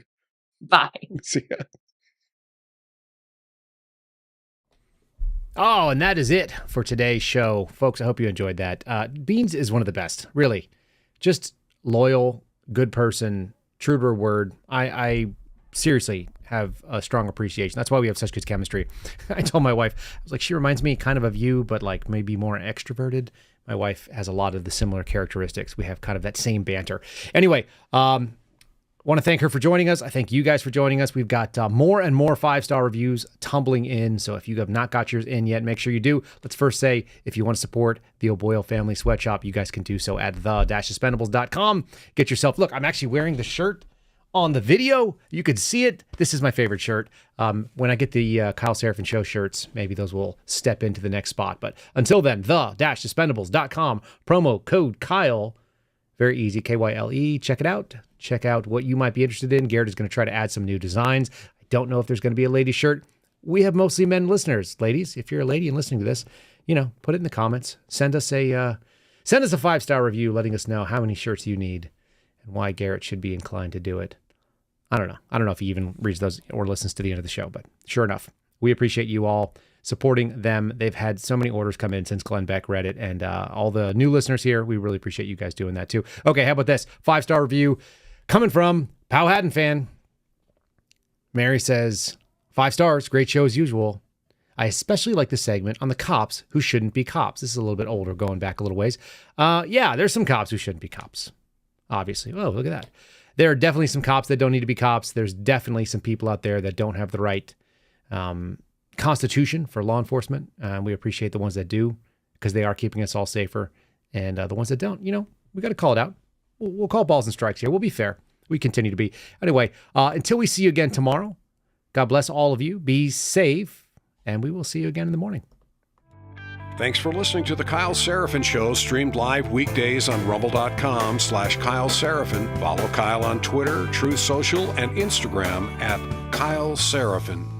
Bye. See ya. Oh, and that is it for today's show. Folks, I hope you enjoyed that. Beanz is one of the best, really. Just loyal, good person, true to her word. I seriously have a strong appreciation. That's why we have such good chemistry. I told my wife, I was like, she reminds me kind of you, but like maybe more extroverted. My wife has a lot of the similar characteristics. We have kind of that same banter. Anyway, what Want to thank her for joining us. I thank you guys for joining us. We've got more and more 5-star reviews tumbling in. So if you have not got yours in yet, make sure you do. Let's first say, if you want to support the O'Boyle Family Sweatshop, you guys can do so at the-expendables.com. Get yourself, look, I'm actually wearing the shirt on the video. You can see it. This is my favorite shirt. When I get the Kyle Seraphin Show shirts, maybe those will step into the next spot. But until then, the-expendables.com, promo code Kyle. Very easy, Kyle. Check it out. Check out what you might be interested in. Garrett is going to try to add some new designs. I don't know if there's going to be a lady shirt. We have mostly men listeners. Ladies, if you're a lady and listening to this, put it in the comments. Send us a 5-star review letting us know how many shirts you need and why Garrett should be inclined to do it. I don't know. I don't know if he even reads those or listens to the end of the show, but sure enough, we appreciate you all supporting them. They've had so many orders come in since Glenn Beck read it, and all the new listeners here, we really appreciate you guys doing that too. Okay, how about this? 5-star review coming from Powhatan fan. Mary says, 5 stars, great show as usual. I especially like the segment on the cops who shouldn't be cops. This is a little bit older, going back a little ways. Yeah, there's some cops who shouldn't be cops, obviously. Oh, look at that. There are definitely some cops that don't need to be cops. There's definitely some people out there that don't have the right constitution for law enforcement. We appreciate the ones that do, because they are keeping us all safer. And the ones that don't, we got to call it out. We'll call balls and strikes here. We'll be fair. We continue to be. Anyway, until we see you again tomorrow, God bless all of you. Be safe, and we will see you again in the morning. Thanks for listening to the Kyle Seraphin Show, streamed live weekdays on rumble.com/Kyle Seraphin. Follow Kyle on Twitter, Truth Social, and Instagram at Kyle Seraphin.